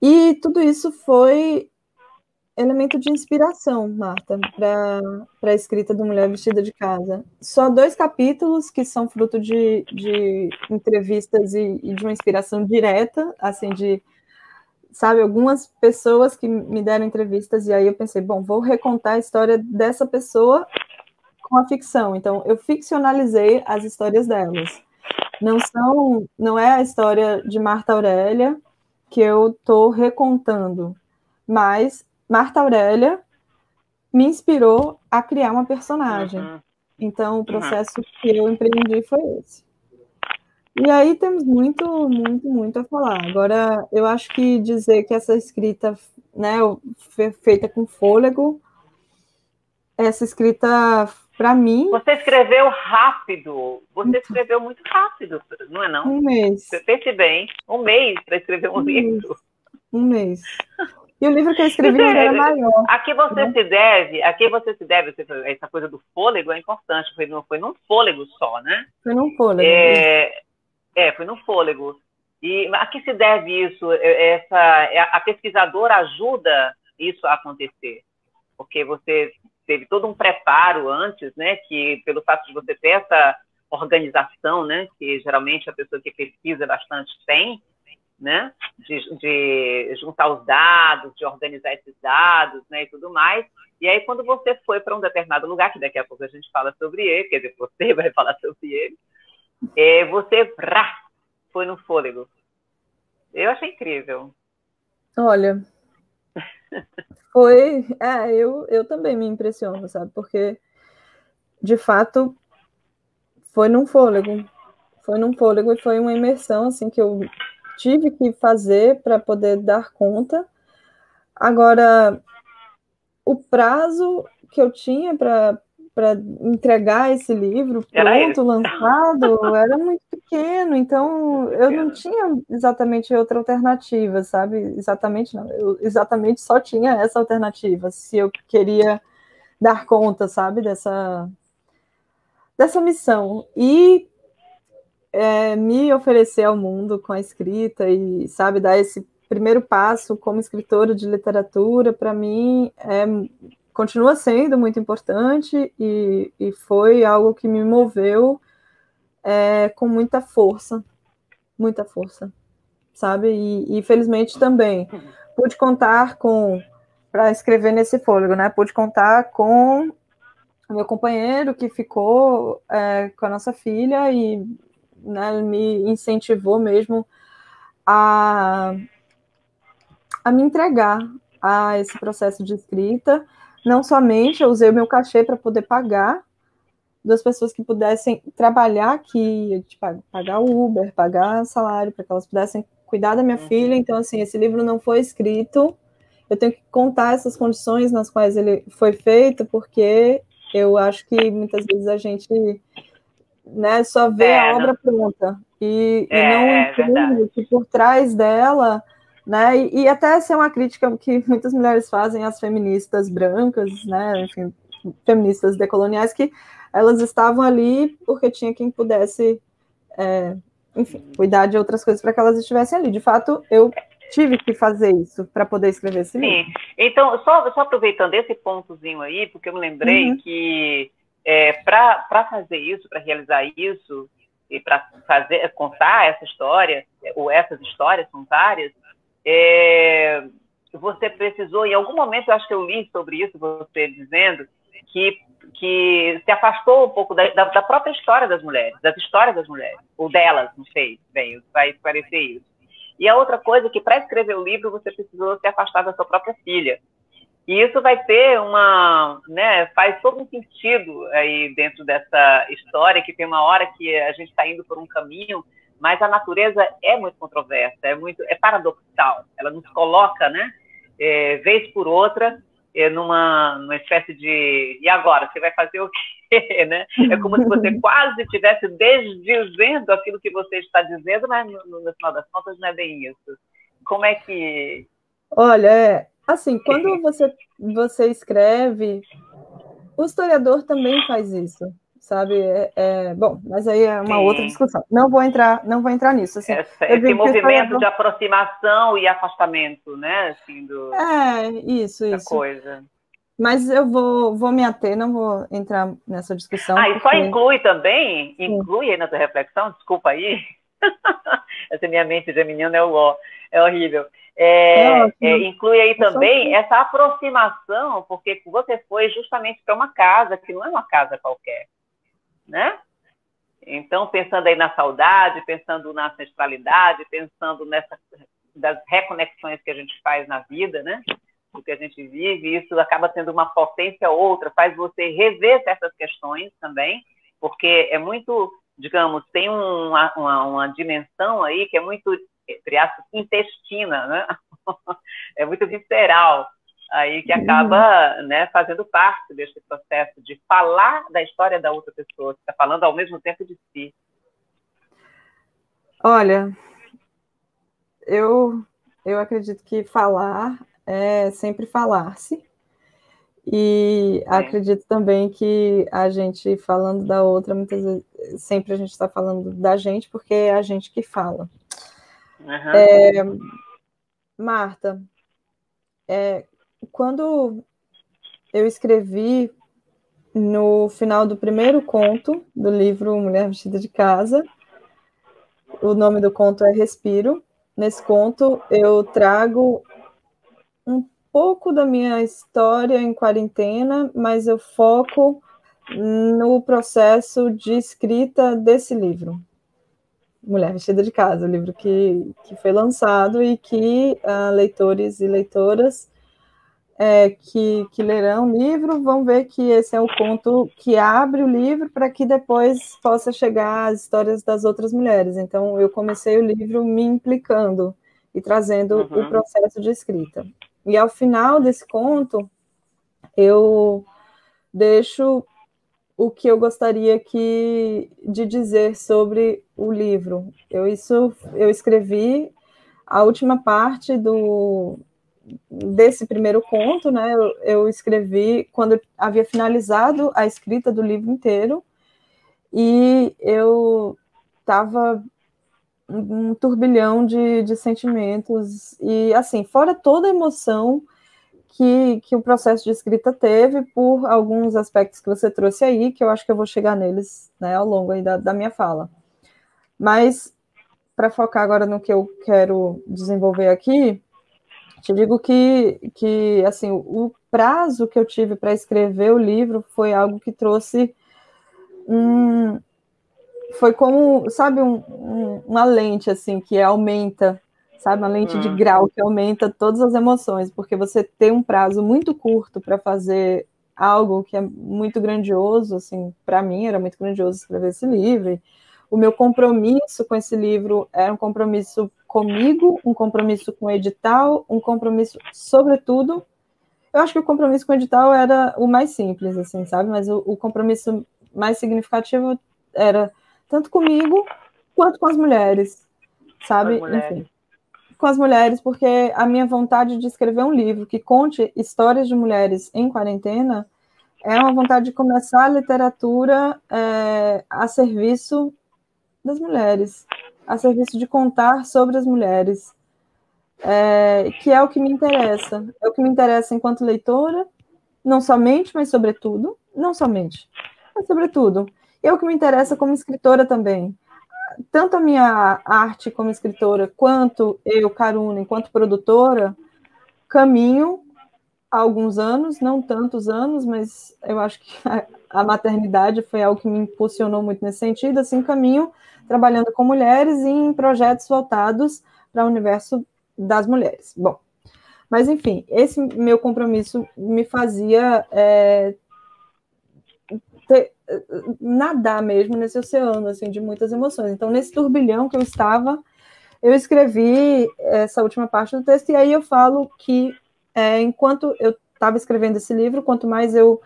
E tudo isso foi elemento de inspiração, Marta, para a escrita do Mulher Vestida de Casa. Só 2 capítulos que são fruto de entrevistas e de uma inspiração direta, assim, sabe, algumas pessoas que me deram entrevistas, e aí eu pensei, bom, vou recontar a história dessa pessoa com a ficção. Então, eu ficcionalizei as histórias delas. Não é a história de Marta Aurélia que eu estou recontando, mas Marta Aurélia me inspirou a criar uma personagem. Então, o processo que eu empreendi foi esse. E aí temos muito, muito, muito a falar. Agora, eu acho que dizer que essa escrita, né, feita com fôlego, essa escrita, para mim... Você escreveu rápido. Você escreveu muito rápido, não é não? 1 mês. Você pense bem, 1 mês para escrever um livro. Um mês. E o livro que eu escrevi ainda era maior. A que você se deve, essa coisa do fôlego é importante, foi num fôlego só, né? Foi num fôlego. Foi num fôlego. E a que se deve isso? A pesquisadora ajuda isso a acontecer, porque você teve todo um preparo antes, né? Que pelo fato de você ter essa organização, né? Que geralmente a pessoa que pesquisa bastante tem, né? De juntar os dados, de organizar esses dados, né? E tudo mais. E aí quando você foi para um determinado lugar, que daqui a pouco a gente fala sobre ele, quer dizer, você vai falar sobre ele, você foi no fôlego. Eu achei incrível. Olha, foi... eu também me impressiono, sabe? Porque, de fato, foi num fôlego. Foi num fôlego e foi uma imersão, assim, que eu tive que fazer para poder dar conta. Agora, o prazo que eu tinha para entregar esse livro pronto, lançado, era muito pequeno, então eu não tinha exatamente outra alternativa, sabe? Exatamente não, eu exatamente só tinha essa alternativa, se eu queria dar conta, sabe, dessa missão. E me oferecer ao mundo com a escrita e, sabe, dar esse primeiro passo como escritora de literatura, para mim, continua sendo muito importante e foi algo que me moveu com muita força, sabe? E felizmente também pude contar para escrever nesse fôlego, né? Pude contar com o meu companheiro que ficou com a nossa filha e, né, me incentivou mesmo a me entregar a esse processo de escrita. Não somente eu usei o meu cachê para poder pagar das pessoas que pudessem trabalhar aqui, pagar Uber, pagar salário, para que elas pudessem cuidar da minha filha. Então, assim, esse livro não foi escrito, eu tenho que contar essas condições nas quais ele foi feito, porque eu acho que muitas vezes a gente, né, só vê a obra pronta e não entende que por trás dela, né, e até ser uma crítica que muitas mulheres fazem às feministas brancas, né, enfim, feministas decoloniais, que elas estavam ali porque tinha quem pudesse, enfim, cuidar de outras coisas para que elas estivessem ali. De fato, eu tive que fazer isso para poder escrever esse livro. Sim. Então, só aproveitando esse pontozinho aí, porque eu me lembrei que para fazer isso, para realizar isso, e para contar essa história, ou essas histórias são várias, você precisou, em algum momento, eu acho que eu li sobre isso, você dizendo que se afastou um pouco da própria história das mulheres, ou delas, não sei, bem, vai esclarecer isso. E a outra coisa é que, para escrever o livro, você precisou se afastar da sua própria filha. E isso vai ter faz todo um sentido aí dentro dessa história, que tem uma hora que a gente está indo por um caminho, mas a natureza é muito controversa, é paradoxal. Ela nos coloca, né, vez por outra, numa espécie de... E agora? Você vai fazer o quê? Né? É como se você quase estivesse desdizendo aquilo que você está dizendo, mas no final das contas não é bem isso. Como é que... Olha, assim, quando você escreve, o historiador também faz isso, sabe? Bom, mas aí é uma outra discussão. Não vou entrar nisso. Assim, esse movimento de aproximação e afastamento, né? Assim, isso. Coisa. Mas eu vou me ater, não vou entrar nessa discussão. E só inclui também, inclui aí na tua reflexão, desculpa aí, essa minha mente geminiana é horrível. Inclui aí também essa aproximação, porque você foi justamente para uma casa que não é uma casa qualquer, né? Então, pensando aí na saudade, pensando na ancestralidade, pensando das reconexões que a gente faz na vida, né? O que a gente vive, isso acaba tendo uma potência outra, faz você rever certas questões também, porque é muito, digamos, tem uma dimensão aí que é muito, entre aspas, intestina, né? É muito visceral, aí que acaba, né, fazendo parte desse processo de falar da história da outra pessoa, que está falando ao mesmo tempo de si. Olha, eu eu acredito que falar é sempre falar-se, e acredito também que a gente falando da outra, muitas vezes, sempre a gente está falando da gente, porque é a gente que fala. Marta, quando eu escrevi no final do primeiro conto do livro Mulher Vestida de Casa, o nome do conto é Respiro. Nesse conto eu trago um pouco da minha história em quarentena, mas eu foco no processo de escrita desse livro, Mulher Vestida de Casa, o livro que foi lançado e que leitores e leitoras que lerão o livro vão ver que esse é o conto que abre o livro para que depois possa chegar às histórias das outras mulheres. Então, eu comecei o livro me implicando e trazendo o processo de escrita. E ao final desse conto, eu deixo o que eu gostaria de dizer sobre o livro. Eu escrevi a última parte desse primeiro conto, né? Eu escrevi quando eu havia finalizado a escrita do livro inteiro, e eu estava um turbilhão de sentimentos, e assim, fora toda a emoção que o processo de escrita teve, por alguns aspectos que você trouxe aí, que eu acho que eu vou chegar neles, né, ao longo aí da minha fala. Mas, para focar agora no que eu quero desenvolver aqui, te digo que assim, o prazo que eu tive para escrever o livro foi algo que trouxe foi como, sabe, uma lente, assim, que aumenta, sabe, uma lente de grau que aumenta todas as emoções, porque você tem um prazo muito curto para fazer algo que é muito grandioso, assim, para mim era muito grandioso escrever esse livro. O meu compromisso com esse livro era um compromisso comigo, um compromisso com o edital, um compromisso, sobretudo, eu acho que o compromisso com o edital era o mais simples, assim, sabe, mas o compromisso mais significativo era tanto comigo quanto com as mulheres, sabe? Enfim, com as mulheres, porque a minha vontade de escrever um livro que conte histórias de mulheres em quarentena é uma vontade de começar a literatura a serviço das mulheres, a serviço de contar sobre as mulheres, que é o que me interessa. É o que me interessa enquanto leitora, não somente, mas sobretudo, não somente, mas sobretudo. E é o que me interessa como escritora também. Tanto a minha arte como escritora, quanto eu, Caruna, enquanto produtora, caminho há alguns anos, não tantos anos, mas eu acho que a maternidade foi algo que me impulsionou muito nesse sentido, assim, caminho trabalhando com mulheres e em projetos voltados para o universo das mulheres. Bom, mas enfim, esse meu compromisso me fazia nadar mesmo nesse oceano, assim, de muitas emoções. Então, nesse turbilhão que eu estava, eu escrevi essa última parte do texto, e aí eu falo que, enquanto eu estava escrevendo esse livro, quanto mais eu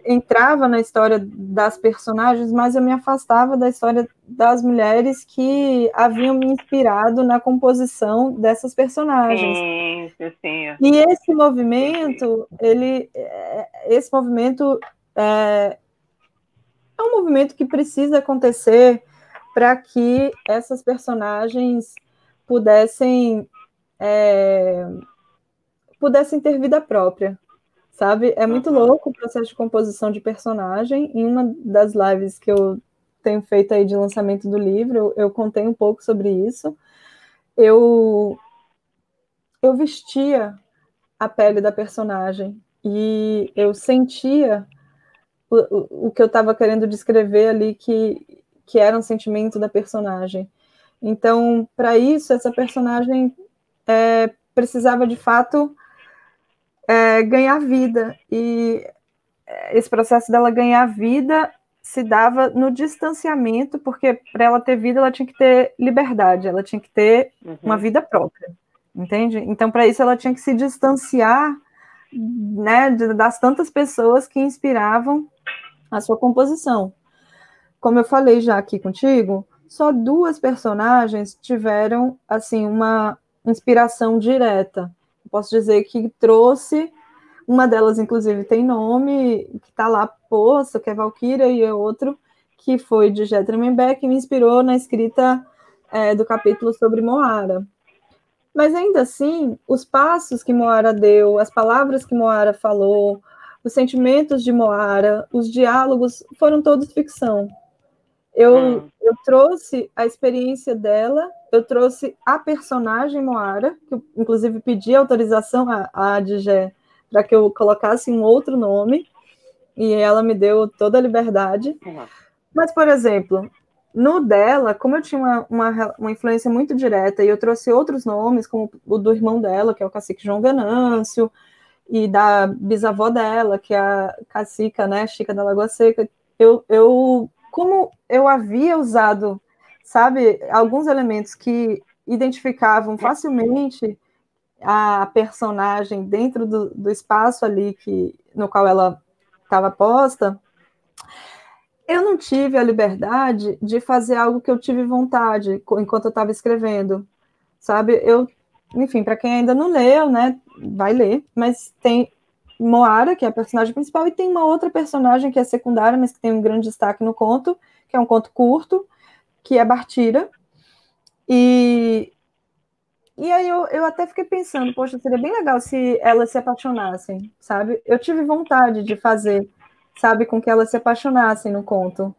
entrava na história das personagens, mais eu me afastava da história das mulheres que haviam me inspirado na composição dessas personagens. Sim. E esse movimento, é um movimento que precisa acontecer para que essas personagens pudessem ter vida própria, sabe? É muito louco o processo de composição de personagem. Em uma das lives que eu tenho feito aí de lançamento do livro, eu contei um pouco sobre isso. Eu vestia a pele da personagem e eu sentia o que eu estava querendo descrever ali, que era um sentimento da personagem. Então, para isso, essa personagem precisava, de fato, ganhar vida. E esse processo dela ganhar vida se dava no distanciamento, porque para ela ter vida, ela tinha que ter liberdade, ela tinha que ter uma vida própria, entende? Então, para isso, ela tinha que se distanciar, né, das tantas pessoas que inspiravam a sua composição. Como eu falei já aqui contigo, só 2 personagens tiveram, assim, uma inspiração direta. Posso dizer que trouxe, uma delas, inclusive, tem nome, que está lá posto, que é Valkyria, e é outro que foi de Jetremenbeck, que me inspirou na escrita do capítulo sobre Moara. Mas, ainda assim, os passos que Moara deu, as palavras que Moara falou, os sentimentos de Moara, os diálogos, foram todos ficção. Eu trouxe a experiência dela, eu trouxe a personagem Moara, que eu, inclusive, pedi autorização à Adjé para que eu colocasse um outro nome, e ela me deu toda a liberdade. Mas, por exemplo, no dela, como eu tinha uma influência muito direta, e eu trouxe outros nomes, como o do irmão dela, que é o cacique João Venâncio, e da bisavó dela, que é a cacica, né, Chica da Lagoa Seca, como eu havia usado, sabe, alguns elementos que identificavam facilmente a personagem dentro do espaço ali no qual ela estava posta, eu não tive a liberdade de fazer algo que eu tive vontade enquanto eu estava escrevendo, sabe? Enfim, para quem ainda não leu, né, vai ler, mas tem Moara, que é a personagem principal, e tem uma outra personagem que é secundária, mas que tem um grande destaque no conto, que é um conto curto, que é Bartira. E aí eu até fiquei pensando, poxa, seria bem legal se elas se apaixonassem, sabe? Eu tive vontade de fazer, sabe, com que elas se apaixonassem no conto,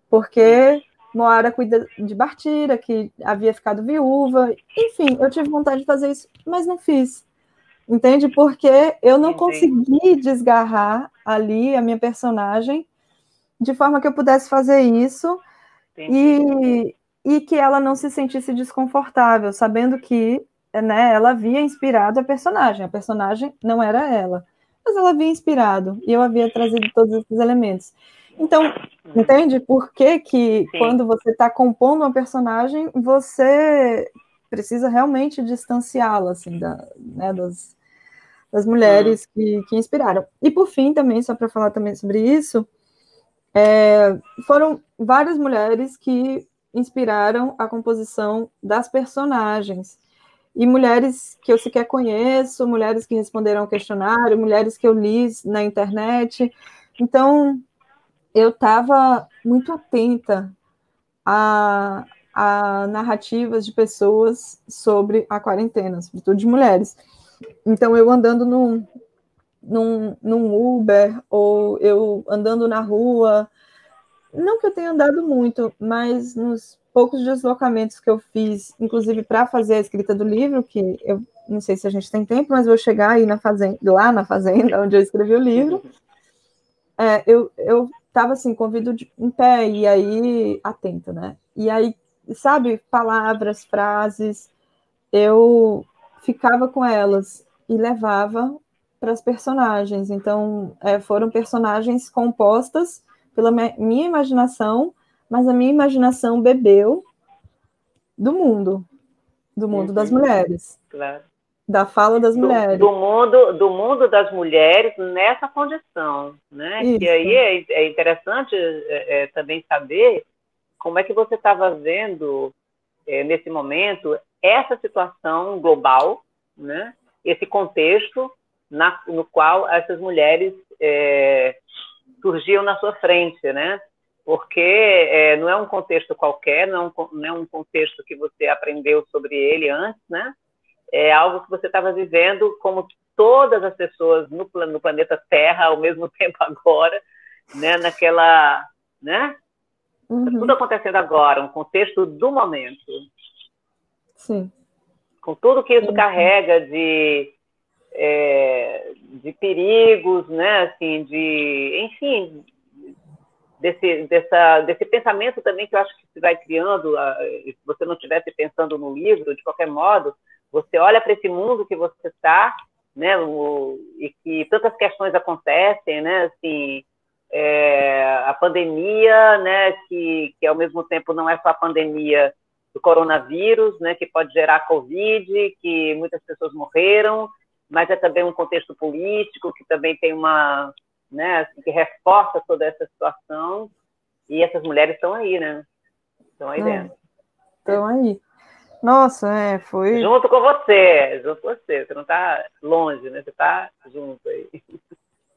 porque Moara cuida de Bartira, que havia ficado viúva, enfim, eu tive vontade de fazer isso, mas não fiz. Entende? Porque eu não consegui desgarrar ali a minha personagem de forma que eu pudesse fazer isso e que ela não se sentisse desconfortável, sabendo que, né, ela havia inspirado a personagem não era ela, mas ela havia inspirado, e eu havia trazido todos esses elementos. Então, entende por que quando você está compondo uma personagem, você precisa realmente distanciá-la, assim, né, das mulheres que inspiraram. E, por fim, também, só para falar também sobre isso, foram várias mulheres que inspiraram a composição das personagens. E mulheres que eu sequer conheço, mulheres que responderam ao questionário, mulheres que eu li na internet. Então, eu estava muito atenta a narrativas de pessoas sobre a quarentena, sobretudo de mulheres. Então, eu andando num Uber, ou eu andando na rua, não que eu tenha andado muito, mas nos poucos deslocamentos que eu fiz, inclusive para fazer a escrita do livro, que eu não sei se a gente tem tempo, mas vou chegar aí lá na fazenda onde eu escrevi o livro, eu estava assim, com o ouvido em pé, e aí atenta, né? E aí, sabe, palavras, frases, eu ficava com elas e levava para as personagens. Então, foram personagens compostas pela minha imaginação, mas a minha imaginação bebeu do mundo das mulheres, claro. da fala das mulheres. Do mundo das mulheres nessa condição, né? Isso. Que aí é interessante também saber como é que você estava vendo, nesse momento, essa situação global, né? Esse contexto no qual essas mulheres surgiam na sua frente, né? Porque não é um contexto qualquer, não é um contexto que você aprendeu sobre ele antes, né? É algo que você estava vivendo como todas as pessoas no planeta Terra ao mesmo tempo agora, né? Naquela, né? Tudo acontecendo agora, um contexto do momento. Sim. Com tudo que isso carrega de perigos, né? Assim, enfim, desse pensamento também que eu acho que se vai criando, se você não estivesse pensando no livro, de qualquer modo, você olha para esse mundo que você está, né, e que tantas questões acontecem, né, assim, a pandemia, né, que ao mesmo tempo não é só a pandemia do coronavírus, né, que pode gerar Covid, que muitas pessoas morreram, mas é também um contexto político que também tem uma, né, assim, que reforça toda essa situação, e essas mulheres estão aí, né? Estão aí dentro. Estão aí. Nossa, foi... Junto com você, você não está longe, né? Você está junto aí.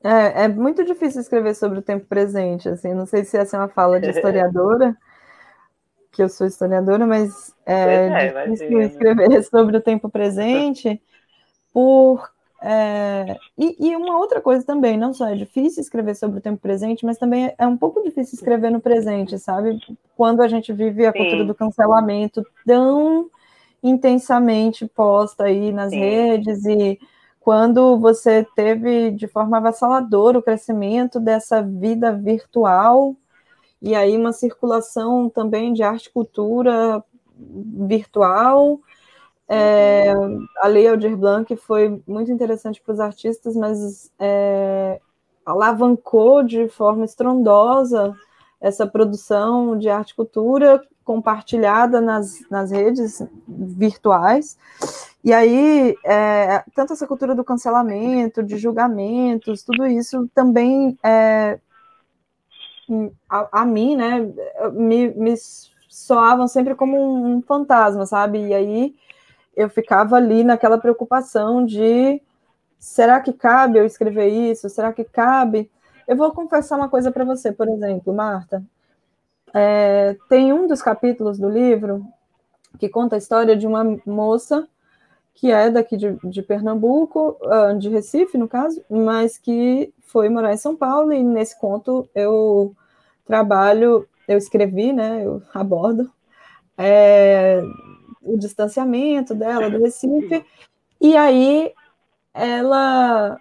É muito difícil escrever sobre o tempo presente, assim, não sei se essa é uma fala de historiadora, que eu sou historiadora, mas Pois é é, difícil imagina. escrever sobre o tempo presente, e uma outra coisa também, não só é difícil escrever sobre o tempo presente, mas também é um pouco difícil escrever no presente, sabe? Quando a gente vive a cultura do Sim, cancelamento tão intensamente posta aí nas sim. redes, e quando você teve de forma avassaladora o crescimento dessa vida virtual, e aí uma circulação também de arte e cultura virtual. A Lei Aldir Blanc foi muito interessante para os artistas, mas alavancou de forma estrondosa essa produção de arte e cultura compartilhada nas redes virtuais. E aí, tanto essa cultura do cancelamento, de julgamentos, tudo isso também, a mim, né, me soavam sempre como um fantasma, sabe? E aí eu ficava ali naquela preocupação de: será que cabe eu escrever isso? Será que cabe? Eu vou confessar uma coisa para você, por exemplo, Marta. Tem um dos capítulos do livro que conta a história de uma moça que é daqui de Pernambuco, de Recife, no caso, mas que foi morar em São Paulo, e nesse conto eu escrevi, né, eu abordo o distanciamento dela do Recife, e aí ela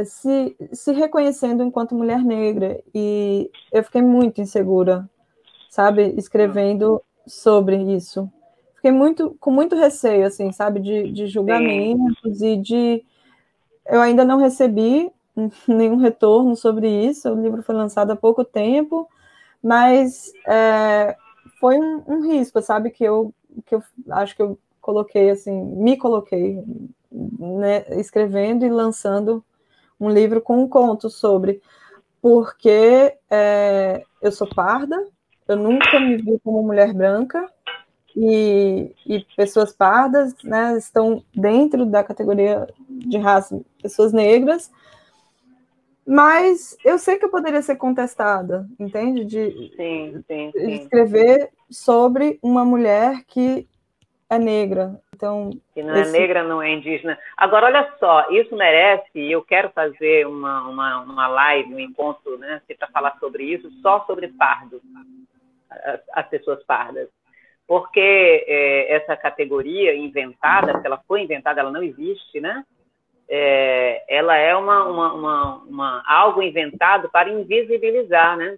se reconhecendo enquanto mulher negra, e eu fiquei muito insegura, sabe, escrevendo sobre isso. Fiquei com muito receio, assim, sabe, de Sim. julgamentos e de... Eu ainda não recebi nenhum retorno sobre isso, o livro foi lançado há pouco tempo, mas foi um risco, sabe, que eu acho que eu coloquei, assim, me coloquei, né, escrevendo e lançando um livro com um conto sobre, porque eu sou parda, eu nunca me vi como mulher branca, e pessoas pardas, né, estão dentro da categoria de raça, pessoas negras, mas eu sei que eu poderia ser contestada, entende? Sim, sim, De sim. escrever sobre uma mulher que é negra. Então, Que não é negra, não é indígena. Agora, olha só, isso merece, e eu quero fazer uma live, um encontro, né, para falar sobre isso, só sobre pardos, as pessoas pardas. Porque essa categoria inventada, se ela foi inventada, ela não existe, né? Ela é algo inventado para invisibilizar, né?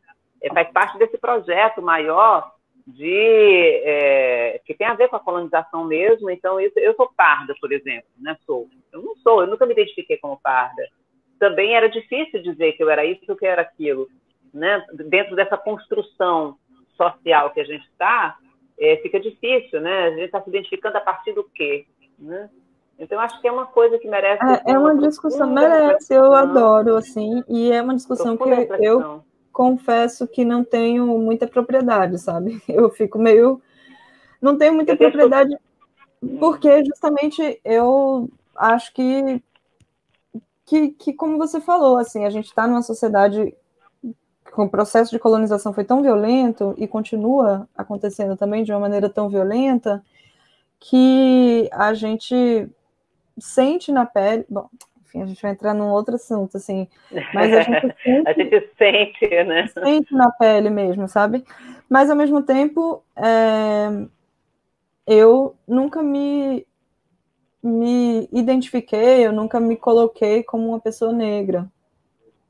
Faz parte desse projeto maior que tem a ver com a colonização mesmo. Então, eu sou parda, por exemplo, né? Eu nunca me identifiquei como parda. Também era difícil dizer que eu era isso ou que eu era aquilo, né? Dentro dessa construção social que a gente está, fica difícil, né? A gente está se identificando a partir do quê, né? Então, acho que é uma coisa que merece assim, é uma uma discussão, profunda merece, eu reflexão, adoro, assim, e é uma discussão profunda que eu reflexão. confesso que não tenho muita propriedade, sabe? Eu fico meio... Não tenho muita Eu tenho propriedade, porque justamente eu acho que como você falou, assim, a gente está numa sociedade com o processo de colonização foi tão violento e continua acontecendo também de uma maneira tão violenta, que a gente sente na pele... Bom, enfim, a gente vai entrar num outro assunto, assim, mas a gente A gente sente, né? sente na pele mesmo, sabe? Mas, ao mesmo tempo, eu nunca me identifiquei, eu nunca me coloquei como uma pessoa negra,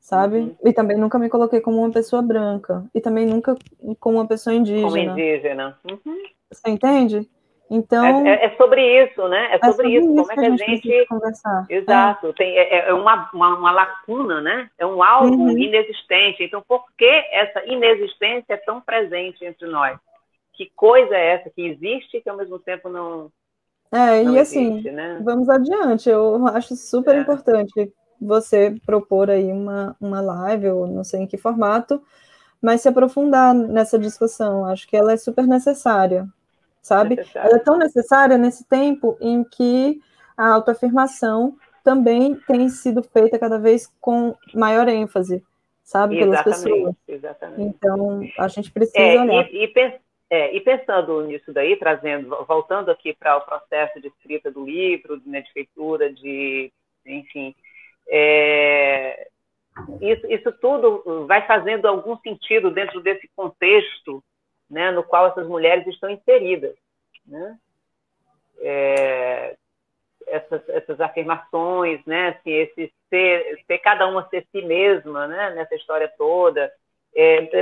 sabe? Uhum. E também nunca me coloquei como uma pessoa branca, e também nunca como uma pessoa Como indígena. indígena. Uhum. Você entende? Então, É sobre isso, né? É é sobre sobre isso. isso Como é que a que a gente precisa gente. conversar. Exato. É uma lacuna, né? É um algo Uhum. inexistente. Então, por que essa inexistência é tão presente entre nós? Que coisa é essa que existe e que ao mesmo tempo não E assim, existe, né? vamos adiante. Eu acho super importante você propor aí uma live, ou não sei em que formato, mas se aprofundar nessa discussão. Acho que ela é super necessária. sabe? Ela é tão necessária nesse tempo em que a autoafirmação também tem sido feita cada vez com maior ênfase, sabe, pelas pessoas. Exatamente. Então, a gente precisa olhar. E pensando nisso daí, voltando aqui para o processo de escrita do livro, né, de feitura, enfim, isso tudo vai fazendo algum sentido dentro desse contexto, né, no qual essas mulheres estão inseridas, né? Essas afirmações, né, assim, esse ser cada uma ser si mesma, né, nessa história toda,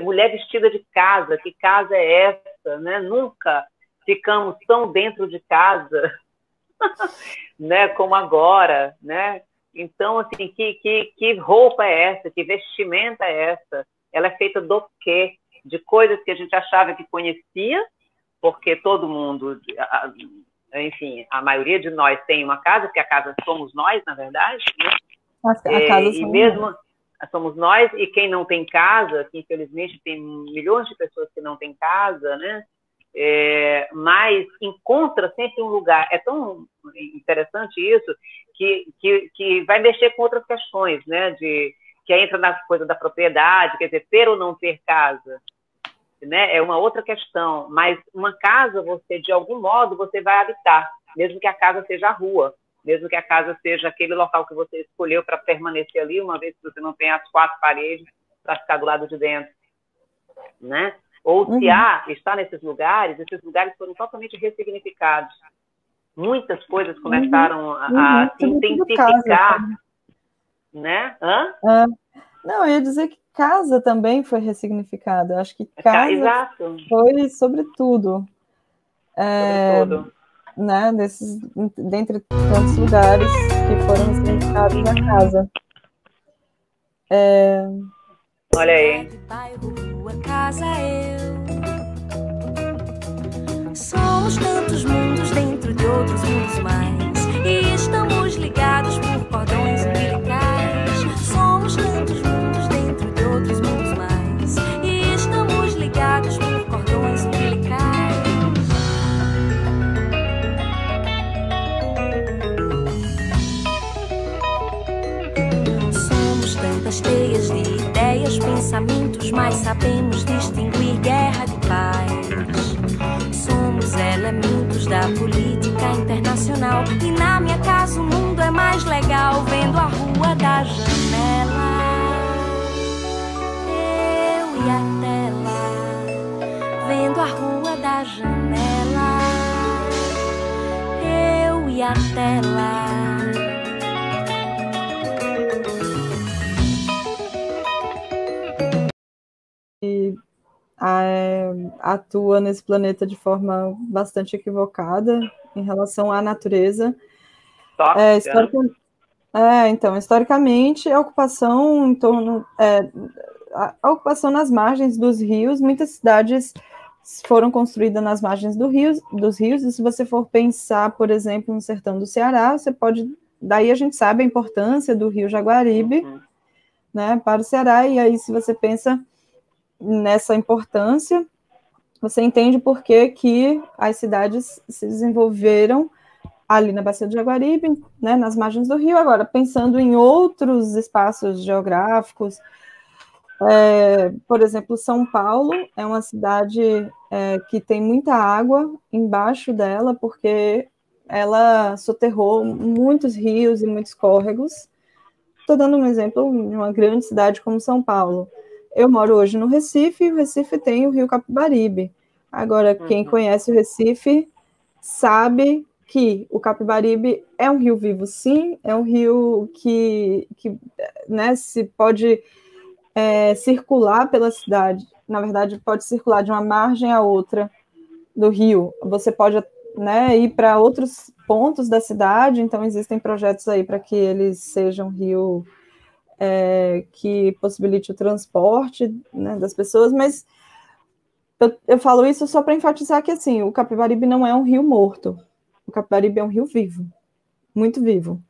mulher vestida de casa, que casa é essa, né? Nunca ficamos tão dentro de casa, né, como agora, né? Então, assim, que roupa é essa? Que vestimenta é essa? Ela é feita do quê? De coisas que a gente achava que conhecia, porque todo mundo, enfim, a maioria de nós tem uma casa, porque a casa somos nós, na verdade, né? A casa e mesmo somos nós, e quem não tem casa, que infelizmente tem milhões de pessoas que não têm casa, né? Mas encontra sempre um lugar. É tão interessante isso que vai mexer com outras questões, né? Que entra na coisa da propriedade, quer dizer, ter ou não ter casa, né? É uma outra questão. Mas uma casa, você de algum modo você vai habitar, mesmo que a casa seja a rua, mesmo que a casa seja aquele local que você escolheu para permanecer ali, uma vez que você não tem as 4 paredes para ficar do lado de dentro, né? Ou se está nesses lugares, esses lugares foram totalmente ressignificados. Muitas coisas começaram a se intensificar, né? Não, eu ia dizer que casa também foi ressignificada. Acho que casa foi sobretudo. Né, dentre tantos lugares que foram ressignificados na casa. Olha aí. Casa somos tantos mundos dentro de outros mundos mais, e estamos ligados por cordões umbilicais. Somos tantos mundos dentro de outros mundos mais, e estamos ligados por cordões umbilicais. Somos tantas teias de ideias, pensamentos, mas sabemos distinguir guerra de paz. Somos elementos da política internacional, e na minha casa o mundo é mais legal vendo a rua da janela. Eu e a tela, vendo a rua da janela. Eu e a tela. E atua nesse planeta de forma bastante equivocada em relação à natureza. Historicamente, a ocupação em torno a ocupação nas margens dos rios, muitas cidades foram construídas nas margens dos rios, e se você for pensar, por exemplo, no sertão do Ceará, daí a gente sabe a importância do rio Jaguaribe, né, para o Ceará, e aí se você pensa nessa importância, você entende por que as cidades se desenvolveram ali na Bacia do Jaguaribe, né, nas margens do rio. Agora, pensando em outros espaços geográficos, por exemplo, São Paulo é uma cidade que tem muita água embaixo dela, porque ela soterrou muitos rios e muitos córregos. Estou dando um exemplo de uma grande cidade como São Paulo. Eu moro hoje no Recife, e o Recife tem o rio Capibaribe. Agora, quem conhece o Recife sabe que o Capibaribe é um rio vivo, sim, é um rio que né, se pode circular pela cidade. Na verdade, pode circular de uma margem a outra do rio. Você pode, né, ir para outros pontos da cidade, então existem projetos aí para que eles sejam rio que possibilite o transporte, né, das pessoas, mas eu falo isso só para enfatizar que, assim, o Capibaribe não é um rio morto, o Capibaribe é um rio vivo, muito vivo,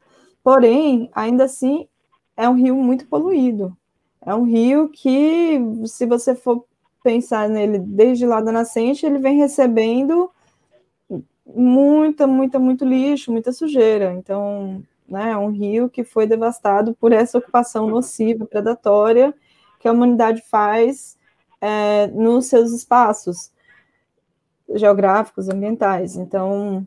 porém, ainda assim, é um rio muito poluído, é um rio que, se você for pensar nele desde lá da nascente, ele vem recebendo muito lixo, muita sujeira. Então, né, é um rio que foi devastado por essa ocupação nociva, predatória, que a humanidade faz nos seus espaços geográficos, ambientais. Então,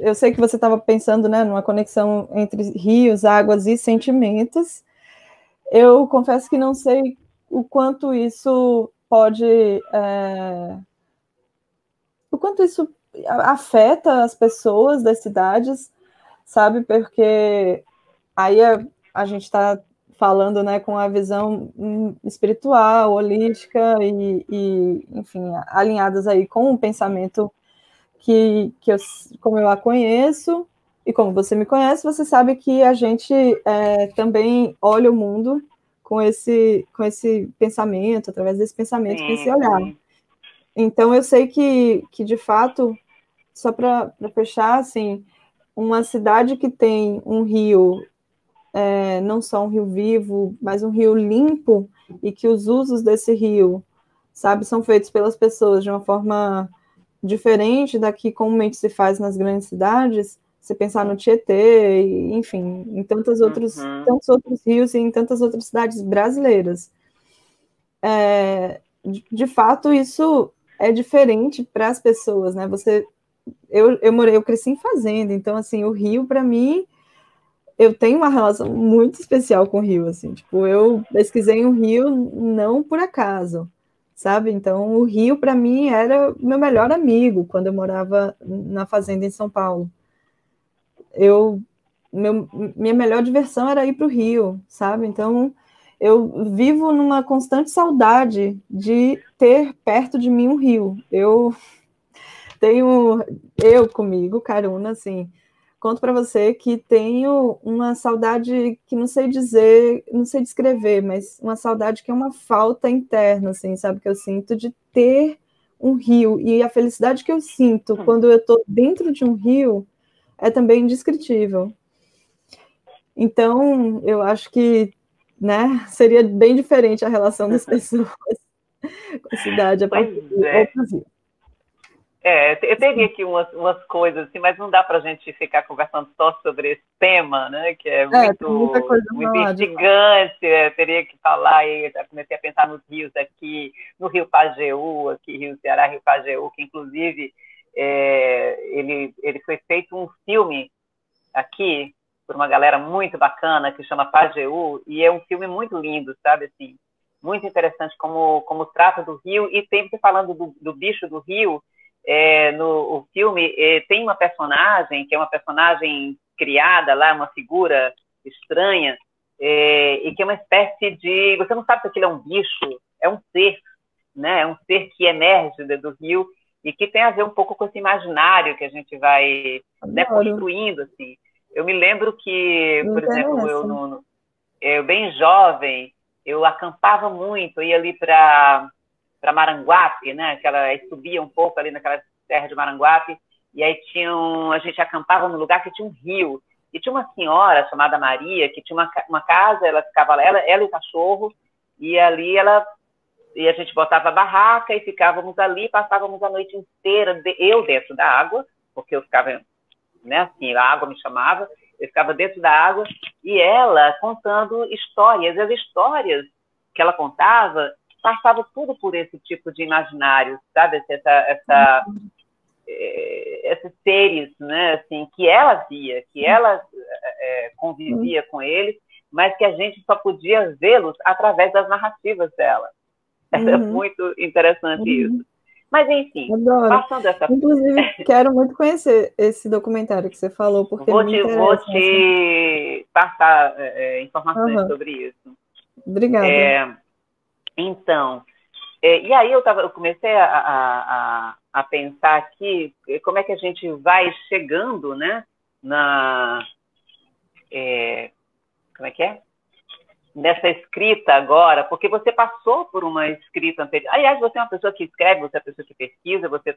eu sei que você estava pensando, né, numa conexão entre rios, águas e sentimentos. Eu confesso que não sei o quanto isso pode... o quanto isso afeta as pessoas das cidades, sabe? Porque aí a gente está falando, né, com a visão espiritual, holística e, enfim, alinhadas aí com um pensamento como eu a conheço, e como você me conhece, você sabe que a gente também olha o mundo com esse pensamento, através desse pensamento, com esse olhar. Então, eu sei que de fato, só para fechar, assim, uma cidade que tem um rio, não só um rio vivo, mas um rio limpo, e que os usos desse rio, sabe, são feitos pelas pessoas de uma forma diferente da que comumente se faz nas grandes cidades, você pensar no Tietê, enfim, em tantos outros rios e em tantas outras cidades brasileiras. De fato, isso é diferente para as pessoas, né? Eu cresci em fazenda, então, assim, o rio, para mim, eu tenho uma relação muito especial com o rio, assim, tipo, eu pesquisei um rio não por acaso, sabe? Então, o rio, para mim, era meu melhor amigo quando eu morava na fazenda em São Paulo. Minha melhor diversão era ir para o rio, sabe? Então, eu vivo numa constante saudade de ter perto de mim um rio. Eu comigo, Caruna, assim, conto para você que tenho uma saudade que não sei dizer, não sei descrever, mas uma saudade que é uma falta interna, assim, sabe, que eu sinto de ter um rio, e a felicidade que eu sinto quando eu estou dentro de um rio é também indescritível. Então, eu acho que, né, seria bem diferente a relação das pessoas com a cidade a partir de outros rios. Eu teria aqui umas coisas, assim, mas não dá para a gente ficar conversando só sobre esse tema, né? Que é muito instigante. Teria que falar, e já comecei a pensar nos rios aqui, no Rio Pajeú, aqui, Rio Ceará, Rio Pajeú, que inclusive ele foi feito um filme aqui por uma galera muito bacana que chama Pajeú, e é um filme muito lindo, sabe, assim, muito interessante como trata do rio, e sempre falando do bicho do rio. No filme tem uma personagem que é uma personagem criada lá, uma figura estranha, e que é uma espécie de... Você não sabe se aquilo é um bicho, é um ser, né? É um ser que emerge do rio e que tem a ver um pouco com esse imaginário que a gente vai, né, construindo, assim. Eu me lembro que, por exemplo, eu bem jovem, eu acampava muito, eu ia ali para Maranguape, né? Subia um pouco ali naquela terra de Maranguape, e aí a gente acampava num lugar que tinha um rio, e tinha uma senhora chamada Maria, que tinha uma casa, ela ficava lá, ela e o cachorro, e ali e a gente botava a barraca e ficávamos ali, passávamos a noite inteira, eu dentro da água, porque eu ficava, né, assim, a água me chamava, eu ficava dentro da água, e ela contando histórias, e as histórias que ela contava passava tudo por esse tipo de imaginário, sabe? Esses seres, né, assim, que ela via, que ela convivia com eles, mas que a gente só podia vê-los através das narrativas dela. É muito interessante isso. Mas, enfim, passando essa... Inclusive, quero muito conhecer esse documentário que você falou, porque vou te passar informações sobre isso. Obrigada. Então, e aí eu comecei a pensar aqui como é que a gente vai chegando, né, como é que é? Nessa escrita agora, porque você passou por uma escrita anterior. Aliás, você é uma pessoa que escreve, você é uma pessoa que pesquisa, você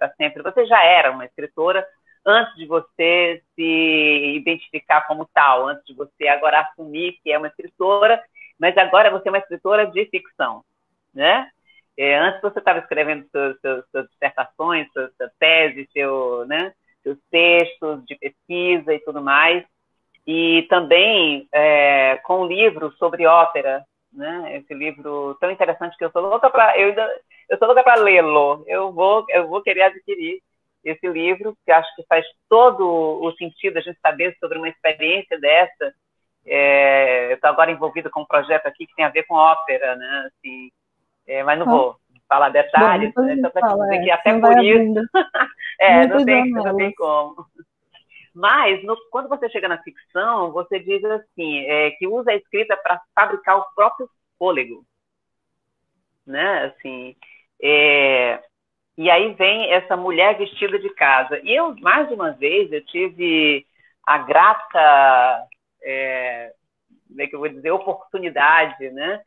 já era uma escritora antes de você se identificar como tal, antes de você agora assumir que é uma escritora, mas agora você é uma escritora de ficção, né? Antes você estava escrevendo suas dissertações, sua tese, seus textos de pesquisa e tudo mais, e também com um livro sobre ópera, né? Esse livro tão interessante que eu sou louca para lê-lo. Eu vou querer adquirir esse livro, que acho que faz todo o sentido a gente saber sobre uma experiência dessa. Eu estou agora envolvida com um projeto aqui que tem a ver com ópera, né? Assim, mas não vou falar detalhes, bom, né? Só para te dizer que até não por isso não tem janelas. como. Mas, quando você chega na ficção, você diz assim, que usa a escrita para fabricar o próprio fôlego, né? Assim, e aí vem essa mulher vestida de casa. E eu, mais de uma vez, eu tive a grata, como é que eu vou dizer, oportunidade, né?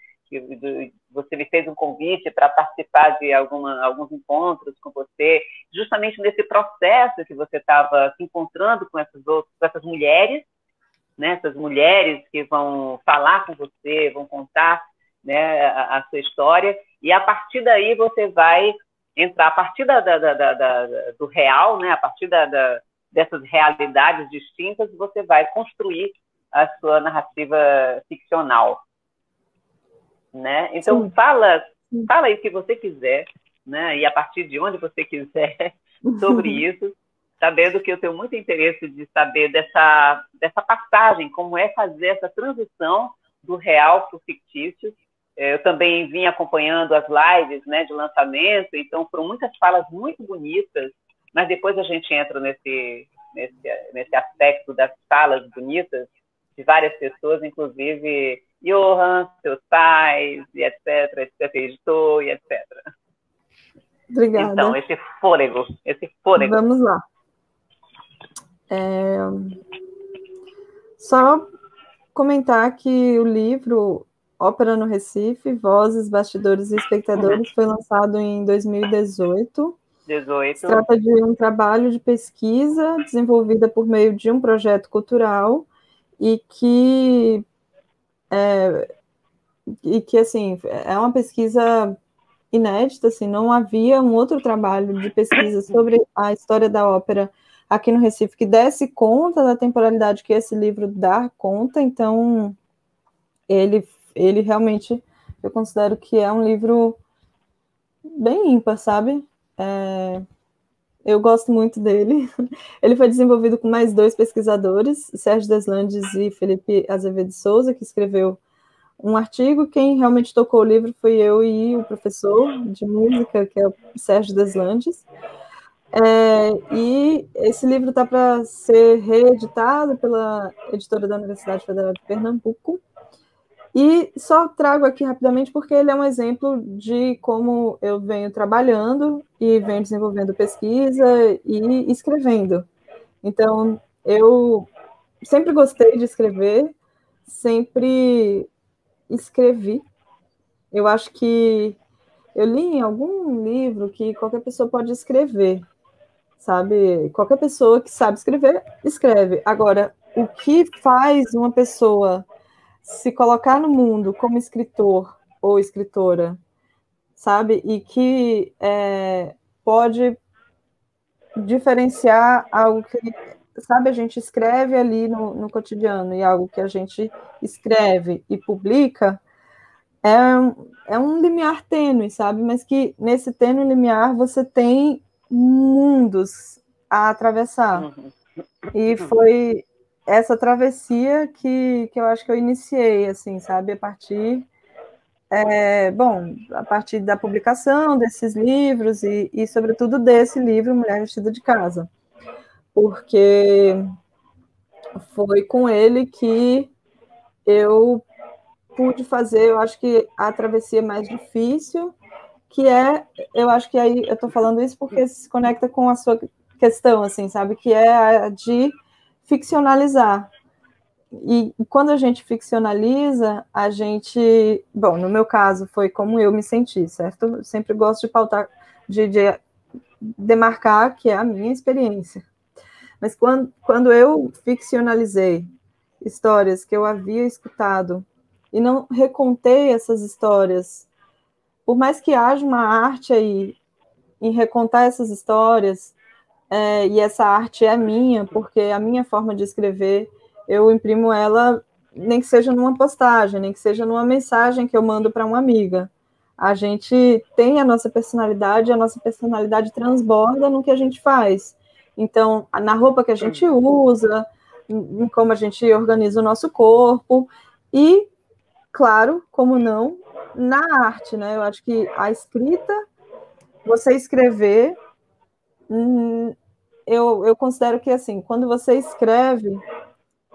Você me fez um convite para participar de alguns encontros com você, justamente nesse processo que você estava se encontrando com essas mulheres, né? Essas mulheres que vão falar com você, vão contar, né, a sua história, e a partir daí você vai entrar, a partir do real, né? A partir dessas realidades distintas, você vai construir a sua narrativa ficcional. Né? Então, Sim. fala aí o que você quiser, né? E a partir de onde você quiser sobre isso, sabendo que eu tenho muito interesse de saber dessa passagem, como é fazer essa transição do real para o fictício. Eu também vim acompanhando as lives, né, de lançamento, então foram muitas falas muito bonitas, mas depois a gente entra nesse aspecto das falas bonitas de várias pessoas, inclusive Johan, seus pais, e etc., editor, e etc. Obrigada. Então, esse fôlego. Vamos lá. Só comentar que o livro Ópera no Recife, Vozes, Bastidores e Espectadores foi lançado em 2018. Se trata de um trabalho de pesquisa desenvolvida por meio de um projeto cultural e que assim, é uma pesquisa inédita, assim, não havia um outro trabalho de pesquisa sobre a história da ópera aqui no Recife que desse conta da temporalidade que esse livro dá conta, então ele realmente, eu considero que é um livro bem ímpar, sabe? Eu gosto muito dele. Ele foi desenvolvido com mais 2 pesquisadores, Sérgio Deslandes e Felipe Azevedo Souza, que escreveu um artigo. Quem realmente tocou o livro foi eu e o professor de música, que é o Sérgio Deslandes. E esse livro está para ser reeditado pela editora da Universidade Federal de Pernambuco. E só trago aqui rapidamente porque ele é um exemplo de como eu venho trabalhando e venho desenvolvendo pesquisa e escrevendo. Então, eu sempre gostei de escrever, sempre escrevi. Eu acho que eu li em algum livro que qualquer pessoa pode escrever, sabe? Qualquer pessoa que sabe escrever, escreve. Agora, o que faz uma pessoa se colocar no mundo como escritor ou escritora, sabe? E que pode diferenciar algo que, sabe, a gente escreve ali no cotidiano e algo que a gente escreve e publica, é um limiar tênue, sabe? Mas que nesse tênue limiar você tem mundos a atravessar. E foi essa travessia que eu acho que eu iniciei, assim, sabe? A partir da publicação desses livros e sobretudo, desse livro, Mulher Vestida de Casa. Porque foi com ele que eu pude fazer, eu acho que a travessia mais difícil, eu acho que aí eu estou falando isso porque se conecta com a sua questão, assim, sabe? Que é a de ficcionalizar. E quando a gente ficcionaliza, a gente... Bom, no meu caso, foi como eu me senti, certo? Eu sempre gosto de pautar, de demarcar que é a minha experiência. Mas quando eu ficcionalizei histórias que eu havia escutado e não recontei essas histórias por mais que haja uma arte aí em recontar essas histórias, e essa arte é minha, porque a minha forma de escrever, eu imprimo ela, nem que seja numa postagem, nem que seja numa mensagem que eu mando para uma amiga. A gente tem a nossa personalidade transborda no que a gente faz. Então, na roupa que a gente usa, em como a gente organiza o nosso corpo, e, claro, como não, na arte, né? Eu acho que a escrita, você escrever, eu considero que, assim, quando você escreve,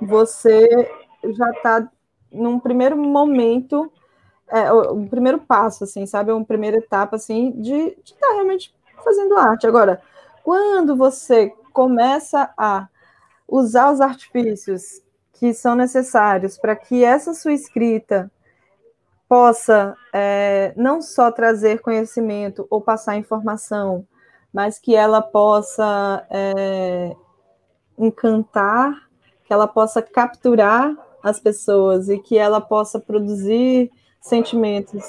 você já está num primeiro momento, o primeiro passo, assim, sabe? Uma primeira etapa, assim, de estar realmente fazendo arte. Agora, quando você começa a usar os artifícios que são necessários para que essa sua escrita possa não só trazer conhecimento ou passar informação, mas que ela possa encantar, que ela possa capturar as pessoas e que ela possa produzir sentimentos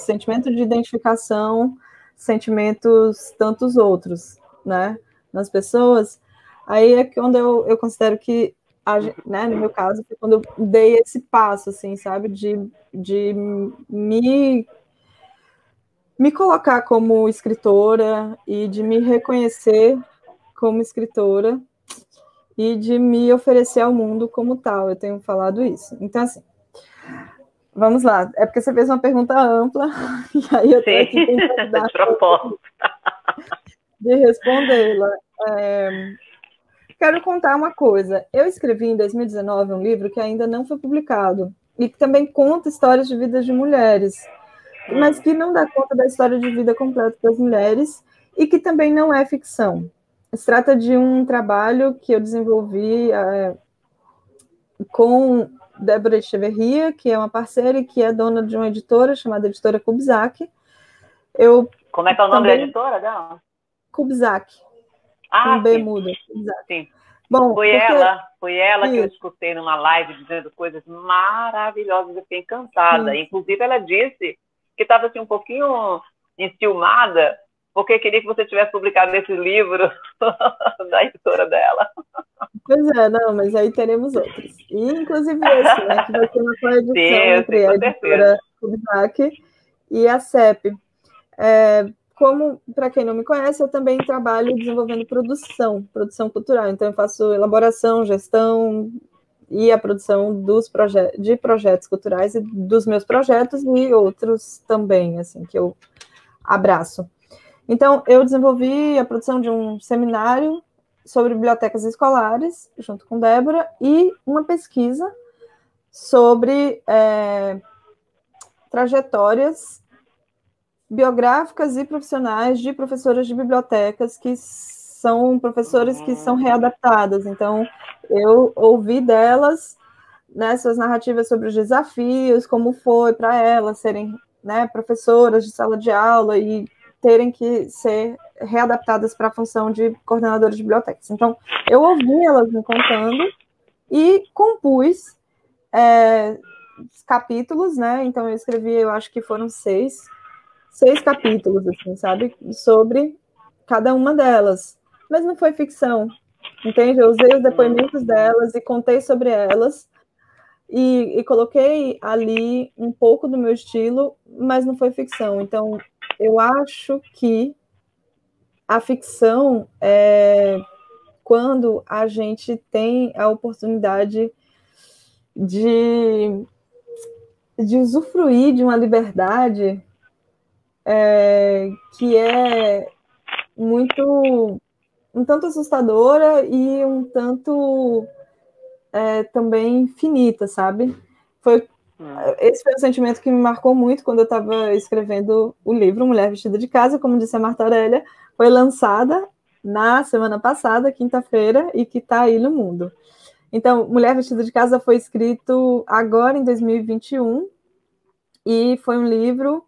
de identificação, sentimentos tantos outros, né, nas pessoas. Aí é quando eu considero que, né, no meu caso, foi quando eu dei esse passo, assim, sabe, de me colocar como escritora e de me reconhecer como escritora e de me oferecer ao mundo como tal. Eu tenho falado isso. Então, assim, vamos lá. É porque você fez uma pergunta ampla, e aí eu estou aqui tentando dar de respondê-la. Quero contar uma coisa. Eu escrevi em 2019 um livro que ainda não foi publicado, e que também conta histórias de vidas de mulheres, mas que não dá conta da história de vida completa das mulheres, e que também não é ficção. Se trata de um trabalho que eu desenvolvi com Débora Echeverria, que é uma parceira e que é dona de uma editora chamada Editora Kubzak. Como é que é o nome da editora dela? Kubzak. Ah, B sim. muda. Sim. Bom, foi ela que eu escutei numa live dizendo coisas maravilhosas, eu fiquei encantada. Sim. Inclusive, ela disse que estava assim, um pouquinho enciumada, porque queria que você tivesse publicado esse livro da editora dela. Pois é, não, mas aí teremos outros. E, inclusive, esse, né, que vai ter uma coedição entre a editora Kubzak e a CEP. Como, para quem não me conhece, eu também trabalho desenvolvendo produção cultural. Então, eu faço elaboração, gestão e a produção de projetos culturais e dos meus projetos e outros também, assim, que eu abraço. Então, eu desenvolvi a produção de um seminário sobre bibliotecas escolares, junto com Débora, e uma pesquisa sobre trajetórias biográficas e profissionais de professoras de bibliotecas que são professoras que são readaptadas. Então, eu ouvi delas, né, suas narrativas sobre os desafios, como foi para elas serem, né, professoras de sala de aula e terem que ser readaptadas para a função de coordenadoras de bibliotecas. Então, eu ouvi elas me contando e compus capítulos, né? Então, eu escrevi, eu acho que foram 6 capítulos, assim, sabe? Sobre cada uma delas. Mas não foi ficção, entende? Eu usei os depoimentos delas e contei sobre elas e coloquei ali um pouco do meu estilo, mas não foi ficção. Então, eu acho que a ficção é quando a gente tem a oportunidade de usufruir de uma liberdade que é muito, um tanto assustadora e um tanto também infinita, sabe? Esse foi o sentimento que me marcou muito quando eu estava escrevendo o livro Mulher Vestida de Casa, como disse a Marta Aurélia, foi lançada na semana passada, quinta-feira, e que está aí no mundo. Então, Mulher Vestida de Casa foi escrito agora em 2021 e foi um livro...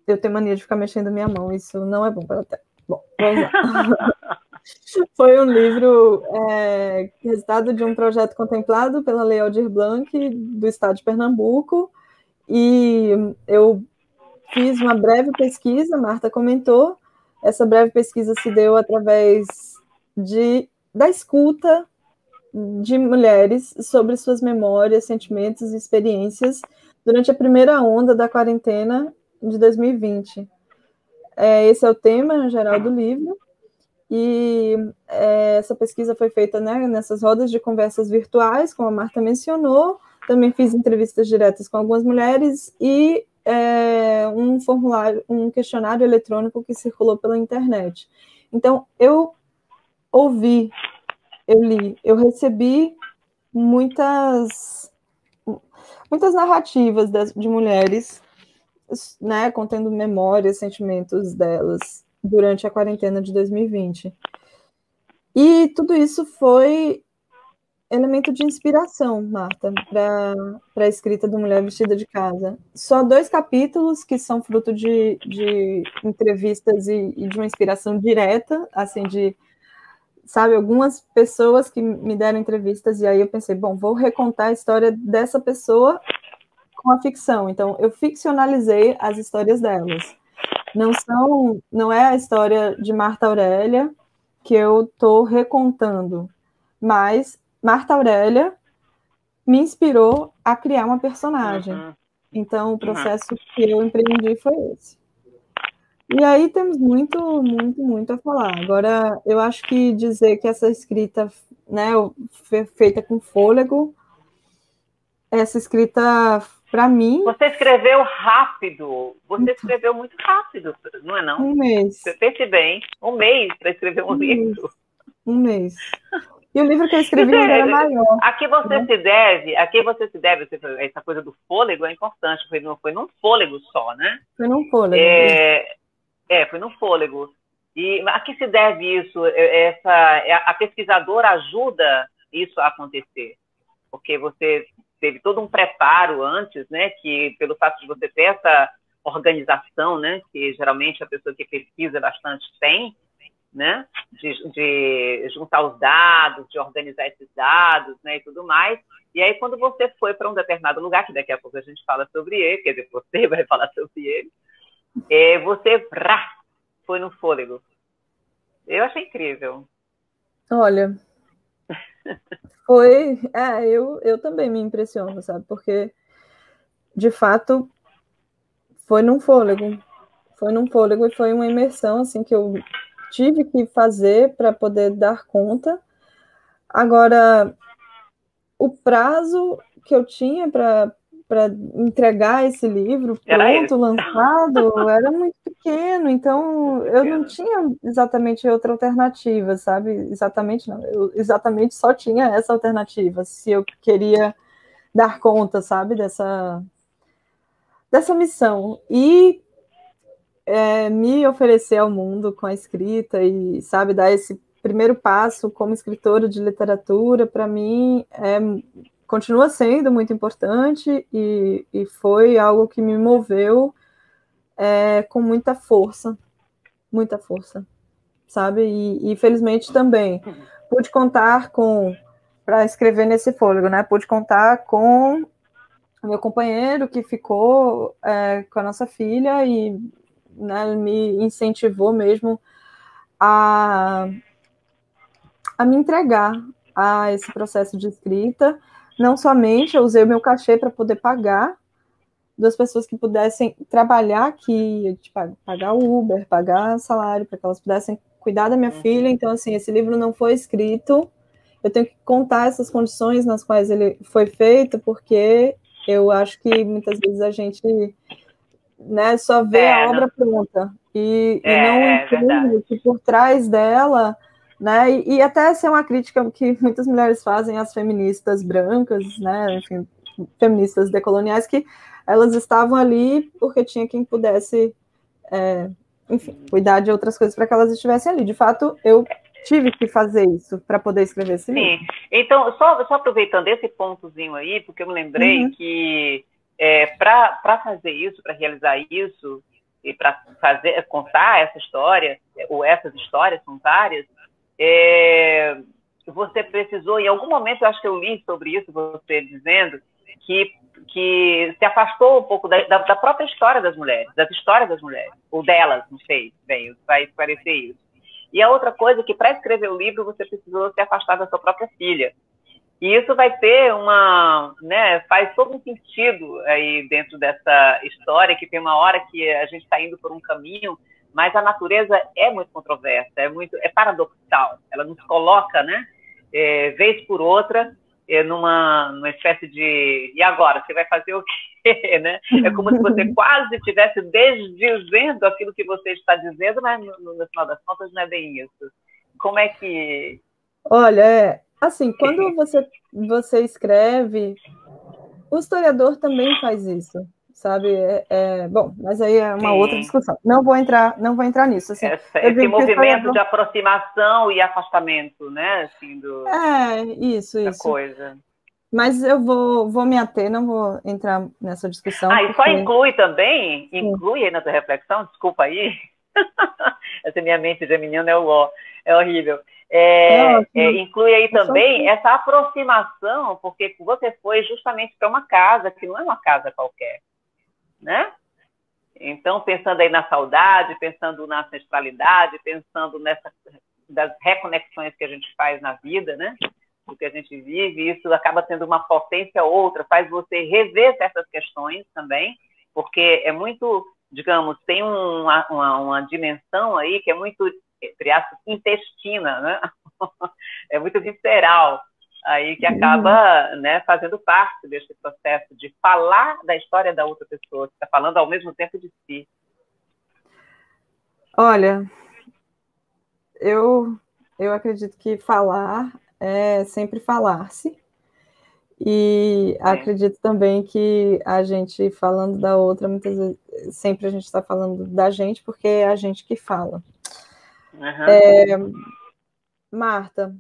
eu tenho mania de ficar mexendo minha mão, isso não é bom para a tela. Bom, vamos lá. Foi um livro resultado de um projeto contemplado pela Lei Aldir Blanc, do estado de Pernambuco, e eu fiz uma breve pesquisa, Marta comentou, essa breve pesquisa se deu através da escuta de mulheres sobre suas memórias, sentimentos e experiências durante a primeira onda da quarentena de 2020. Esse é o tema geral do livro, e essa pesquisa foi feita, né, nessas rodas de conversas virtuais, como a Marta mencionou. Também fiz entrevistas diretas com algumas mulheres e um questionário eletrônico que circulou pela internet. Então, eu ouvi, eu li, eu recebi muitas narrativas de mulheres, né, contendo memórias, sentimentos delas durante a quarentena de 2020. E tudo isso foi elemento de inspiração, Marta, para a escrita do Mulher Vestida de Casa. Só 2 capítulos que são fruto de entrevistas e de uma inspiração direta, assim, sabe, algumas pessoas que me deram entrevistas, e aí eu pensei, bom, vou recontar a história dessa pessoa com a ficção. Então, eu ficcionalizei as histórias delas. Não é a história de Marta Aurélia que eu estou recontando, mas Marta Aurélia me inspirou a criar uma personagem. Então, o processo que eu empreendi foi esse. E aí temos muito, muito, muito a falar. Agora, eu acho que dizer que essa escrita, né, feita com fôlego, essa escrita, para mim... Você escreveu rápido. Você escreveu muito rápido, não é não? 1 mês. Você pense bem. 1 mês para escrever um livro. 1 mês. E o livro que eu escrevi ainda era maior. A que você se deve, essa coisa do fôlego é importante. Foi num fôlego só, né? Foi num fôlego. Foi num fôlego. E a que se deve isso? A pesquisadora ajuda isso a acontecer. Porque você teve todo um preparo antes, né? Que pelo fato de você ter essa organização, né? Que geralmente a pessoa que pesquisa bastante tem, né? De juntar os dados, de organizar esses dados, né? E tudo mais. E aí, quando você foi para um determinado lugar, que daqui a pouco a gente fala sobre ele, quer dizer, você vai falar sobre ele, você foi no fôlego. Eu achei incrível. Olha, foi... eu também me impressiono, sabe? Porque, de fato, foi num fôlego. Foi num fôlego e foi uma imersão, assim, que eu tive que fazer para poder dar conta. Agora, o prazo que eu tinha para entregar esse livro pronto, lançado, era muito pequeno, então eu não tinha exatamente outra alternativa, sabe? Exatamente não, eu exatamente só tinha essa alternativa, se eu queria dar conta, sabe, dessa missão. E me oferecer ao mundo com a escrita e, sabe, dar esse primeiro passo como escritora de literatura, para mim, continua sendo muito importante e foi algo que me moveu com muita força, sabe? E felizmente também pude contar para escrever nesse fôlego, né? Pude contar com o meu companheiro que ficou com a nossa filha e, né, me incentivou mesmo a me entregar a esse processo de escrita. Não somente eu usei o meu cachê para poder pagar 2 pessoas que pudessem trabalhar aqui, tipo, pagar Uber, pagar salário, para que elas pudessem cuidar da minha filha. Então, assim, esse livro não foi escrito, eu tenho que contar essas condições nas quais ele foi feito, porque eu acho que muitas vezes a gente, né, só vê a obra pronta e não entende que por trás dela, né, e até essa é uma crítica que muitas mulheres fazem às feministas brancas, né, enfim, feministas decoloniais, que elas estavam ali porque tinha quem pudesse, enfim, cuidar de outras coisas para que elas estivessem ali. De fato, eu tive que fazer isso para poder escrever esse livro. Sim. Então, só aproveitando esse pontozinho aí, porque eu me lembrei que para fazer isso, para realizar isso, e para contar essa história, ou essas histórias, são várias, você precisou, em algum momento, eu acho que eu li sobre isso, você dizendo que que se afastou um pouco da própria história das mulheres, das histórias das mulheres, ou delas, não sei, bem, vai esclarecer isso. E a outra coisa que, para escrever o livro, você precisou se afastar da sua própria filha. E isso vai ter faz todo um sentido aí dentro dessa história, que tem uma hora que a gente está indo por um caminho, mas a natureza é muito controversa, é paradoxal. Ela nos coloca, vez por outra, numa espécie de... E agora? Você vai fazer o quê? Né? É como se você quase estivesse desdizendo aquilo que você está dizendo, mas no final das contas não é bem isso. Como é que... Olha, assim, quando você escreve, o historiador também faz isso, sabe? Bom, mas aí é uma outra discussão. Não vou entrar nisso. Assim, esse movimento de aproximação e afastamento, né? Assim, isso. Coisa. Mas eu vou me ater, não vou entrar nessa discussão. E só inclui também, inclui aí na tua reflexão, desculpa aí, essa minha mente geminiana é horrível. Inclui aí também essa aproximação, porque você foi justamente para uma casa que não é uma casa qualquer, né? Então, pensando aí na saudade, pensando na ancestralidade, pensando das reconexões que a gente faz na vida, né? O que a gente vive, isso acaba tendo uma potência ou outra, faz você rever certas questões também, porque é muito, digamos, tem uma dimensão aí que é muito, entre aspas, intestina, né? É muito visceral, aí que acaba fazendo parte desse processo de falar da história da outra pessoa, que está falando ao mesmo tempo de si. Olha, eu acredito que falar é sempre falar-se, e acredito também que a gente falando da outra, muitas vezes, sempre a gente está falando da gente, porque é a gente que fala. Marta,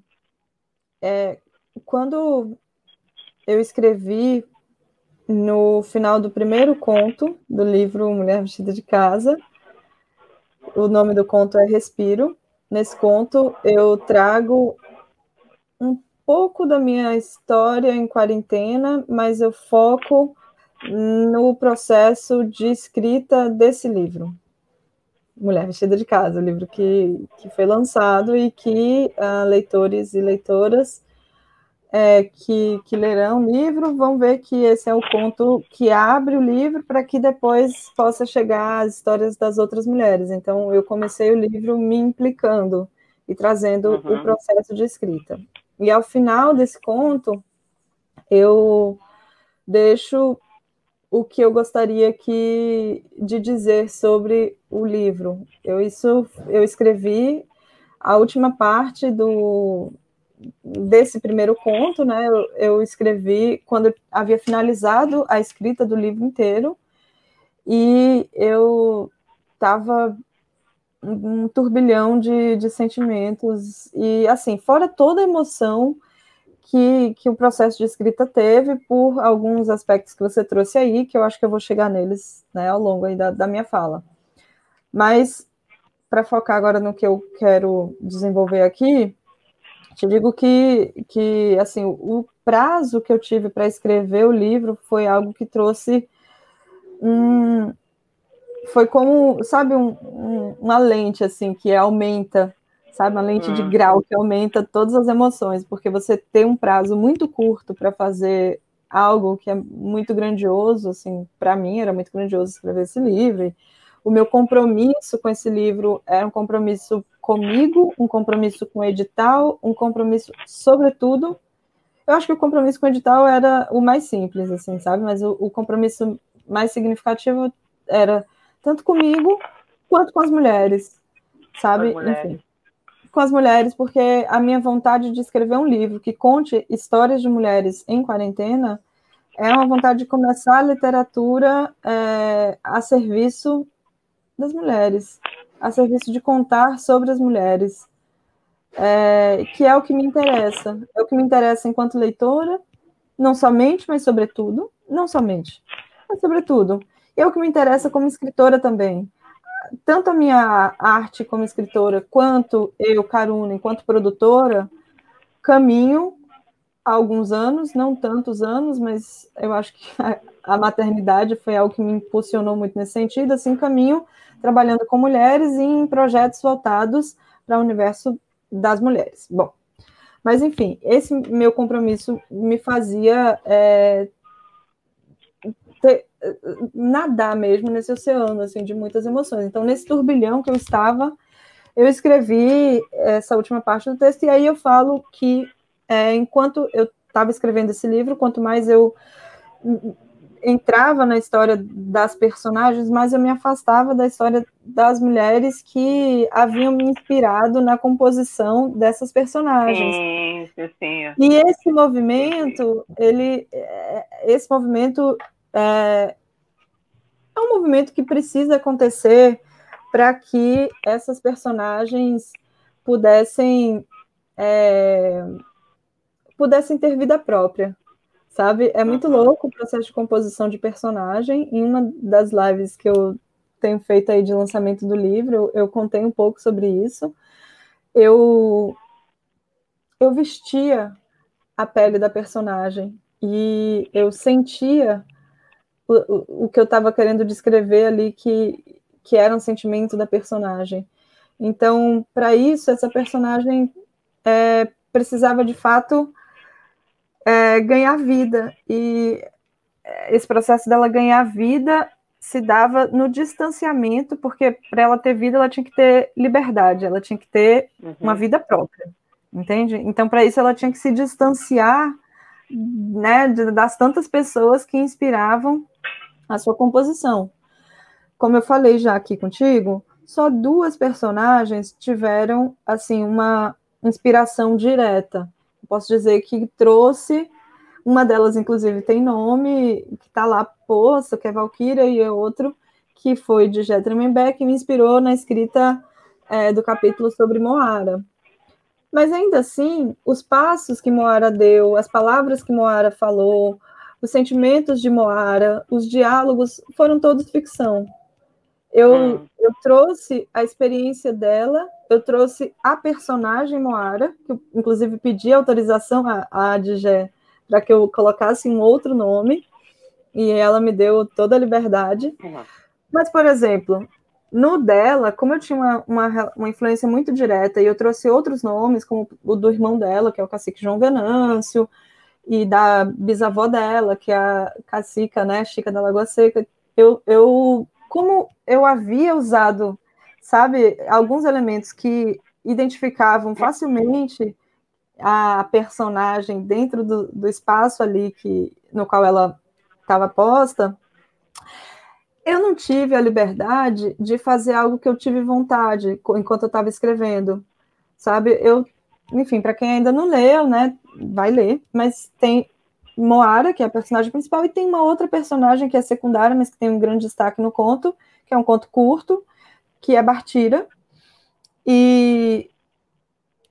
quando eu escrevi no final do primeiro conto do livro Mulher Vestida de Casa, o nome do conto é Respiro. Nesse conto eu trago um pouco da minha história em quarentena, mas eu foco no processo de escrita desse livro, Mulher Vestida de Casa, o livro que foi lançado e que leitores e leitoras que lerão o livro vão ver que esse é o conto que abre o livro para que depois possa chegar às histórias das outras mulheres. Então, eu comecei o livro me implicando e trazendo o processo de escrita. E ao final desse conto, eu deixo o que eu gostaria de dizer sobre o livro. Eu escrevi a última parte desse primeiro conto, né? Eu escrevi quando eu havia finalizado a escrita do livro inteiro, e eu estava um turbilhão de sentimentos, e assim, fora toda a emoção que o processo de escrita teve, por alguns aspectos que você trouxe aí, que eu acho que eu vou chegar neles, né, ao longo aí da minha fala. Mas, para focar agora no que eu quero desenvolver aqui, te digo que assim, o prazo que eu tive para escrever o livro foi algo que trouxe foi como, sabe, uma lente, assim, que aumenta, sabe, uma lente de grau que aumenta todas as emoções, porque você tem um prazo muito curto para fazer algo que é muito grandioso, assim, para mim era muito grandioso escrever esse livro. E o meu compromisso com esse livro era um compromisso comigo, um compromisso com o edital, um compromisso, sobretudo, eu acho que o compromisso com o edital era o mais simples, assim, sabe, mas o compromisso mais significativo era tanto comigo quanto com as mulheres, sabe? Enfim, com as mulheres, porque a minha vontade de escrever um livro que conte histórias de mulheres em quarentena é uma vontade de começar a literatura a serviço das mulheres, a serviço de contar sobre as mulheres, que é o que me interessa. É o que me interessa enquanto leitora, não somente, mas sobretudo. Não somente, mas sobretudo. E é o que me interessa como escritora também. Tanto a minha arte como escritora, quanto eu, Karuna, enquanto produtora, caminho há alguns anos, não tantos anos, mas eu acho que a maternidade foi algo que me impulsionou muito nesse sentido, assim, caminho trabalhando com mulheres e em projetos voltados para o universo das mulheres. Bom, mas enfim, esse meu compromisso me fazia nadar mesmo nesse oceano, assim, de muitas emoções. Então, nesse turbilhão que eu estava, eu escrevi essa última parte do texto, e aí eu falo que, enquanto eu estava escrevendo esse livro, quanto mais eu entrava na história das personagens, mais eu me afastava da história das mulheres que haviam me inspirado na composição dessas personagens. Sim. E esse movimento, esse movimento é um movimento que precisa acontecer para que essas personagens pudessem ter vida própria, sabe? É muito louco o processo de composição de personagem. Em uma das lives que eu tenho feito aí de lançamento do livro, eu contei um pouco sobre isso. Eu vestia a pele da personagem e eu sentia o que eu estava querendo descrever ali, que era um sentimento da personagem. Então, para isso, essa personagem precisava, de fato, ganhar vida. E esse processo dela ganhar vida se dava no distanciamento, porque para ela ter vida, ela tinha que ter liberdade, ela tinha que ter uma vida própria, entende? Então, para isso, ela tinha que se distanciar, né, das tantas pessoas que inspiravam a sua composição. Como eu falei já aqui contigo, só 2 personagens tiveram, assim, uma inspiração direta. Eu posso dizer que trouxe, uma delas, inclusive, tem nome, que está lá posto, que é Valkyria, e outro que foi de Gethsemane Beck, que me inspirou na escrita do capítulo sobre Moara. Mas, ainda assim, os passos que Moara deu, as palavras que Moara falou, os sentimentos de Moara, os diálogos, foram todos ficção. Eu trouxe a experiência dela, eu trouxe a personagem Moara, que eu, inclusive, pedi autorização à Adjé para que eu colocasse um outro nome, e ela me deu toda a liberdade. Mas, por exemplo, no dela, como eu tinha uma influência muito direta, e eu trouxe outros nomes, como o do irmão dela, que é o cacique João Venâncio, e da bisavó dela, que é a cacica, né, Chica da Lagoa Seca, como eu havia usado, sabe, alguns elementos que identificavam facilmente a personagem dentro do espaço ali no qual ela estava posta, eu não tive a liberdade de fazer algo que eu tive vontade enquanto eu estava escrevendo, sabe? Enfim, para quem ainda não leu, né, vai ler, mas tem Moara, que é a personagem principal, e tem uma outra personagem que é secundária, mas que tem um grande destaque no conto, que é um conto curto, que é Bartira. E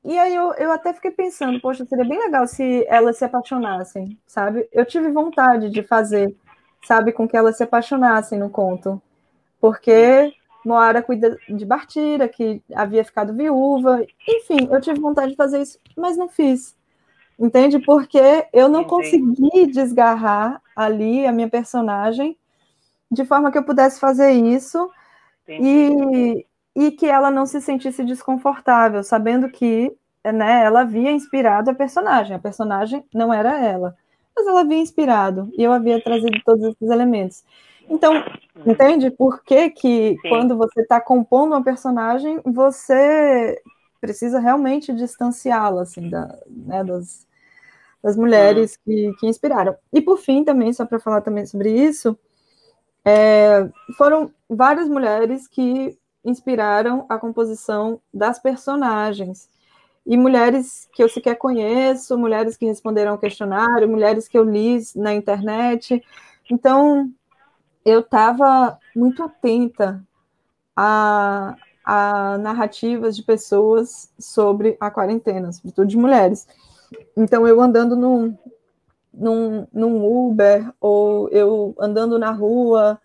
aí eu até fiquei pensando, poxa, seria bem legal se elas se apaixonassem, sabe? Eu tive vontade de fazer, sabe, com que elas se apaixonassem no conto, porque Moara cuida de Bartira, que havia ficado viúva, enfim, eu tive vontade de fazer isso, mas não fiz, entende? Porque eu não consegui desgarrar ali a minha personagem de forma que eu pudesse fazer isso e que ela não se sentisse desconfortável, sabendo que, né, ela havia inspirado a personagem não era ela, mas ela havia inspirado, e eu havia trazido todos esses elementos. Então, entende por que quando você está compondo uma personagem, você precisa realmente distanciá-la, assim, né, das mulheres que inspiraram. E, por fim, também, só para falar também sobre isso, foram várias mulheres que inspiraram a composição das personagens. E mulheres que eu sequer conheço, mulheres que responderam ao questionário, mulheres que eu li na internet. Então, eu estava muito atenta a narrativas de pessoas sobre a quarentena, sobretudo de mulheres. Então, eu andando num Uber, ou eu andando na rua,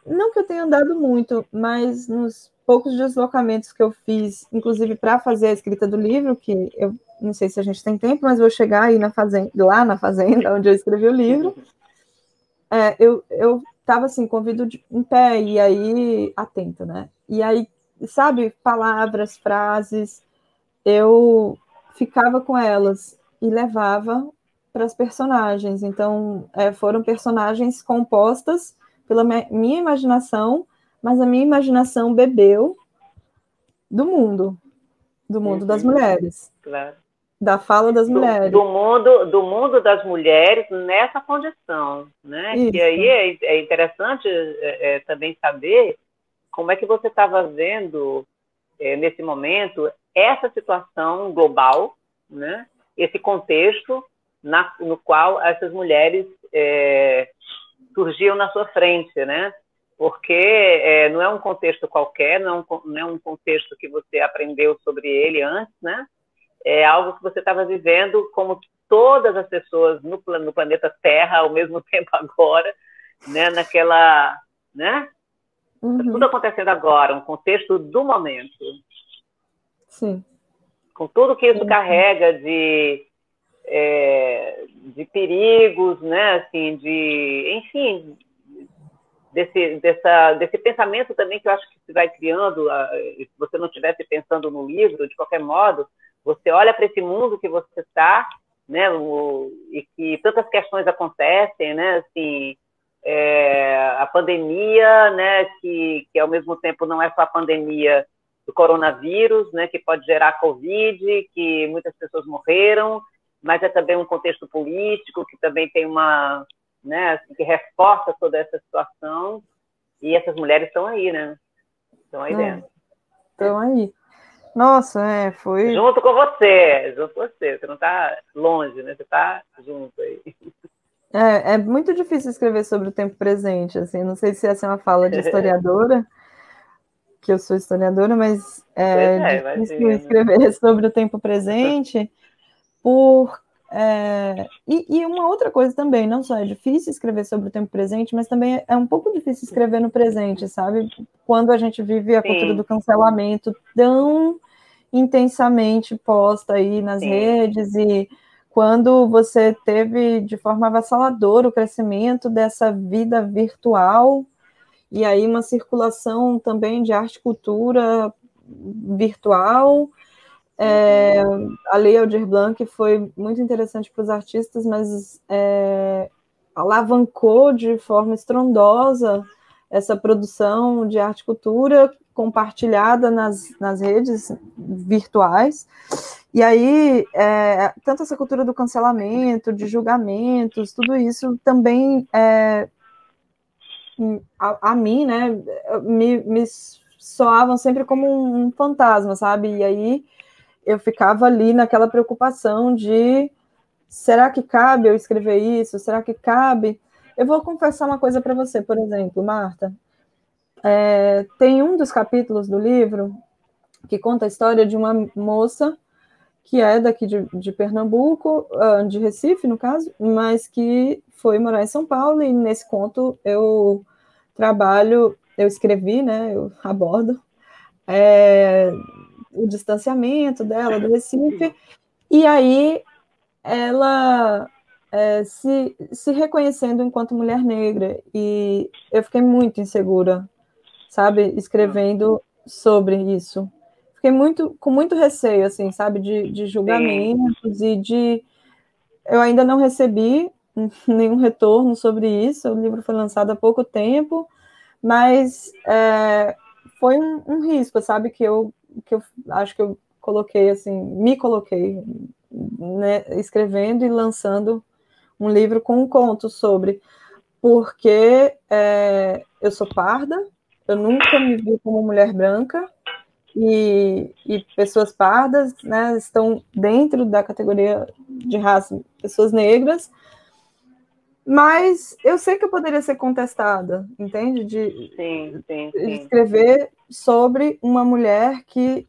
não que eu tenha andado muito, mas nos poucos deslocamentos que eu fiz, inclusive para fazer a escrita do livro, que eu não sei se a gente tem tempo, mas vou chegar aí lá na fazenda onde eu escrevi o livro, eu estava assim, com o ouvido em pé, e aí, atenta, né? E aí, sabe, palavras, frases, eu ficava com elas e levava para as personagens. Então, foram personagens compostas pela minha imaginação, mas a minha imaginação bebeu do mundo das mulheres. Claro. Da fala das mulheres. Do mundo das mulheres nessa condição, né? Isso. Que aí é interessante também saber como é que você estava vendo, nesse momento, essa situação global, né? Esse contexto no qual essas mulheres surgiam na sua frente, né? Porque não é um contexto qualquer, não é um contexto que você aprendeu sobre ele antes, né? É algo que você estava vivendo como todas as pessoas no planeta Terra ao mesmo tempo agora, né? Naquela, né? Tá tudo acontecendo agora, um contexto do momento. Sim. Com tudo que isso carrega de perigos, né? Assim, enfim, desse pensamento também que eu acho que se vai criando, se você não estivesse pensando no livro, de qualquer modo, você olha para esse mundo que você está, né, e que tantas questões acontecem, né, assim, a pandemia, né, que ao mesmo tempo não é só a pandemia do coronavírus, né, que pode gerar Covid, que muitas pessoas morreram, mas é também um contexto político que também tem né, assim, que reforça toda essa situação, e essas mulheres estão aí, né? Estão aí dentro. Estão aí. Nossa, foi... Junto com você. Você não está longe, né? Você está junto aí. É muito difícil escrever sobre o tempo presente, assim, não sei se essa é uma fala de historiadora, que eu sou historiadora, mas é difícil escrever sobre o tempo presente, e uma outra coisa também, não só é difícil escrever sobre o tempo presente, mas também é um pouco difícil escrever no presente, sabe? Quando a gente vive a cultura do cancelamento tão intensamente posta aí nas redes, e quando você teve de forma avassaladora o crescimento dessa vida virtual, e aí uma circulação também de arte e cultura virtual. A Lei Aldir Blanc foi muito interessante para os artistas, mas alavancou de forma estrondosa essa produção de arte e cultura compartilhada nas redes virtuais. E aí, tanto essa cultura do cancelamento, de julgamentos, tudo isso também, a mim, né, me soavam sempre como um fantasma, sabe? E aí eu ficava ali naquela preocupação de, será que cabe eu escrever isso? Será que cabe? Eu vou confessar uma coisa para você, por exemplo, Marta. Tem um dos capítulos do livro que conta a história de uma moça que é daqui de Pernambuco, de Recife, no caso, mas que foi morar em São Paulo, e nesse conto eu escrevi, né, eu abordo o distanciamento dela do Recife, e aí ela se reconhecendo enquanto mulher negra, e eu fiquei muito insegura, sabe, escrevendo sobre isso. Fiquei com muito receio, assim, sabe, de julgamentos. E eu ainda não recebi nenhum retorno sobre isso, o livro foi lançado há pouco tempo, mas foi um risco, sabe, que eu acho que eu coloquei, assim, me coloquei, né, escrevendo e lançando um livro com um conto sobre, porque eu sou parda, eu nunca me vi como mulher branca, e pessoas pardas, né, estão dentro da categoria de raça, pessoas negras, mas eu sei que eu poderia ser contestada, entende? De escrever sobre uma mulher que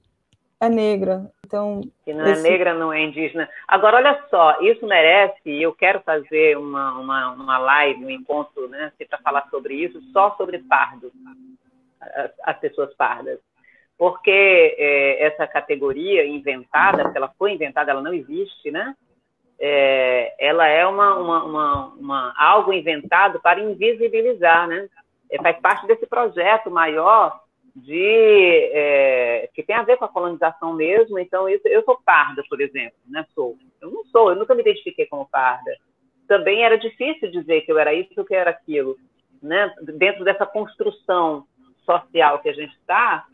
é negra, Então, que não é negra, não é indígena. Agora, olha só, isso merece, eu quero fazer uma live, um encontro, né, para falar sobre isso, só sobre pardos, as pessoas pardas. Porque essa categoria inventada, se ela foi inventada, ela não existe, né? Ela é algo inventado para invisibilizar, né? Faz parte desse projeto maior que tem a ver com a colonização mesmo. Então, eu sou parda, por exemplo, né? Eu nunca me identifiquei como parda. Também era difícil dizer que eu era isso ou que eu era aquilo, né? Dentro dessa construção social que a gente está,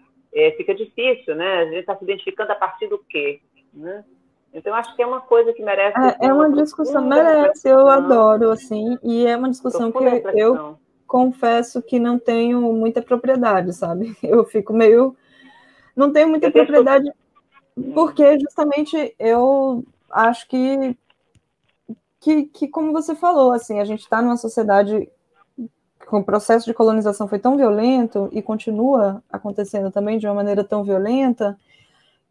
fica difícil, né? A gente está se identificando a partir do quê, né? Então, acho que é uma coisa que merece... É uma discussão, merece, eu adoro, assim, e é uma discussão que eu confesso que não tenho muita propriedade, sabe? Eu fico meio... Não tenho muita propriedade, porque justamente eu acho que como você falou, assim, a gente está numa sociedade com o processo de colonização foi tão violento e continua acontecendo também de uma maneira tão violenta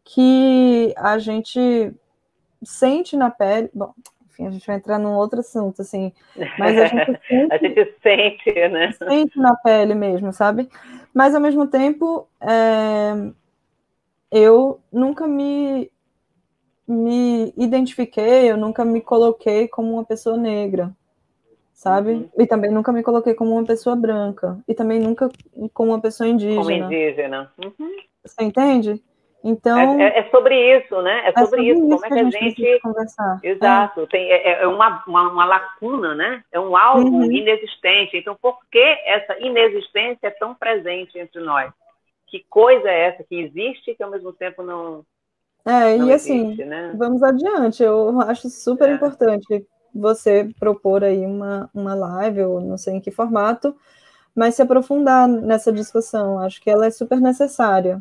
que a gente sente na pele... Bom, enfim, a gente vai entrar num outro assunto, assim, mas a gente sente, a gente sente, né? Sente na pele mesmo, sabe? Mas, ao mesmo tempo, eu nunca me identifiquei, eu nunca me coloquei como uma pessoa negra, sabe? Uhum. E também nunca me coloquei como uma pessoa branca, e também nunca como uma pessoa indígena. Como indígena. Uhum. Você entende? Então... É sobre isso, né? É sobre isso. Como é que a gente... conversar. Exato. É uma lacuna, né? É um algo inexistente. Então, por que essa inexistência é tão presente entre nós? Que coisa é essa que existe e que, ao mesmo tempo, não e assim, existe, né? Vamos adiante. Eu acho super importante você propor aí uma live, ou não sei em que formato, mas se aprofundar nessa discussão. Acho que ela é super necessária.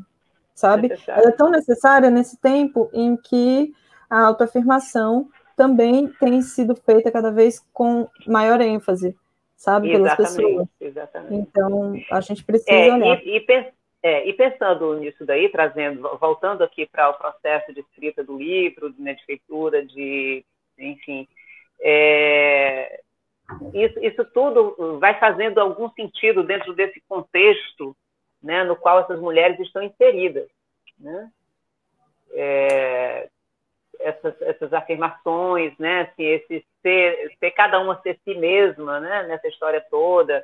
Sabe? Ela é tão necessária nesse tempo em que a autoafirmação também tem sido feita cada vez com maior ênfase, sabe? Pelas pessoas. Exatamente. Então, a gente precisa olhar. E pensando nisso daí, voltando aqui para o processo de escrita do livro, né, de feitura, enfim, isso tudo vai fazendo algum sentido dentro desse contexto, né, no qual essas mulheres estão inseridas, né? Essas afirmações, né, assim, esse ser cada uma ser si mesma, né, nessa história toda,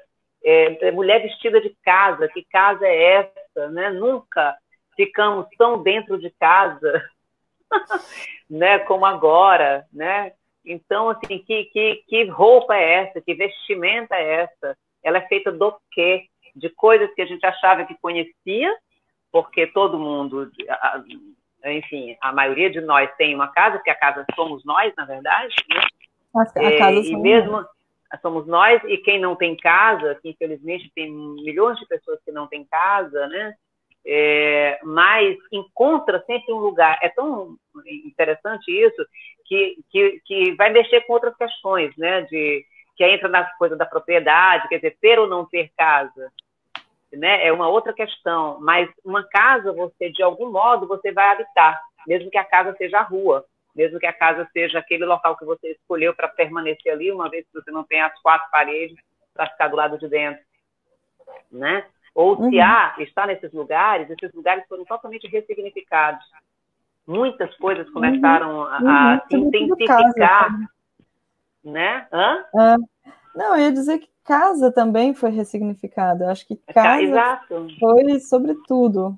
mulher vestida de casa, que casa é essa, né? Nunca ficamos tão dentro de casa, né, como agora, né? Então, assim, que roupa é essa? Que vestimenta é essa? Ela é feita do quê? De coisas que a gente achava que conhecia, porque todo mundo, enfim, a maioria de nós tem uma casa, porque a casa somos nós, na verdade, né? A casa e mesmo somos nós, e quem não tem casa, que infelizmente tem milhões de pessoas que não têm casa, né? Mas encontra sempre um lugar. É tão interessante isso que vai mexer com outras questões, né? Que entra na coisa da propriedade, quer dizer, ter ou não ter casa, né? É uma outra questão. Mas uma casa, você, de algum modo, você vai habitar, mesmo que a casa seja a rua, mesmo que a casa seja aquele local que você escolheu para permanecer ali, uma vez que você não tem as 4 paredes para ficar do lado de dentro, né? Ou se está nesses lugares, esses lugares foram totalmente ressignificados. Muitas coisas começaram a se intensificar, né? Não, eu ia dizer que casa também foi ressignificada. Acho que casa Exato. foi sobre tudo.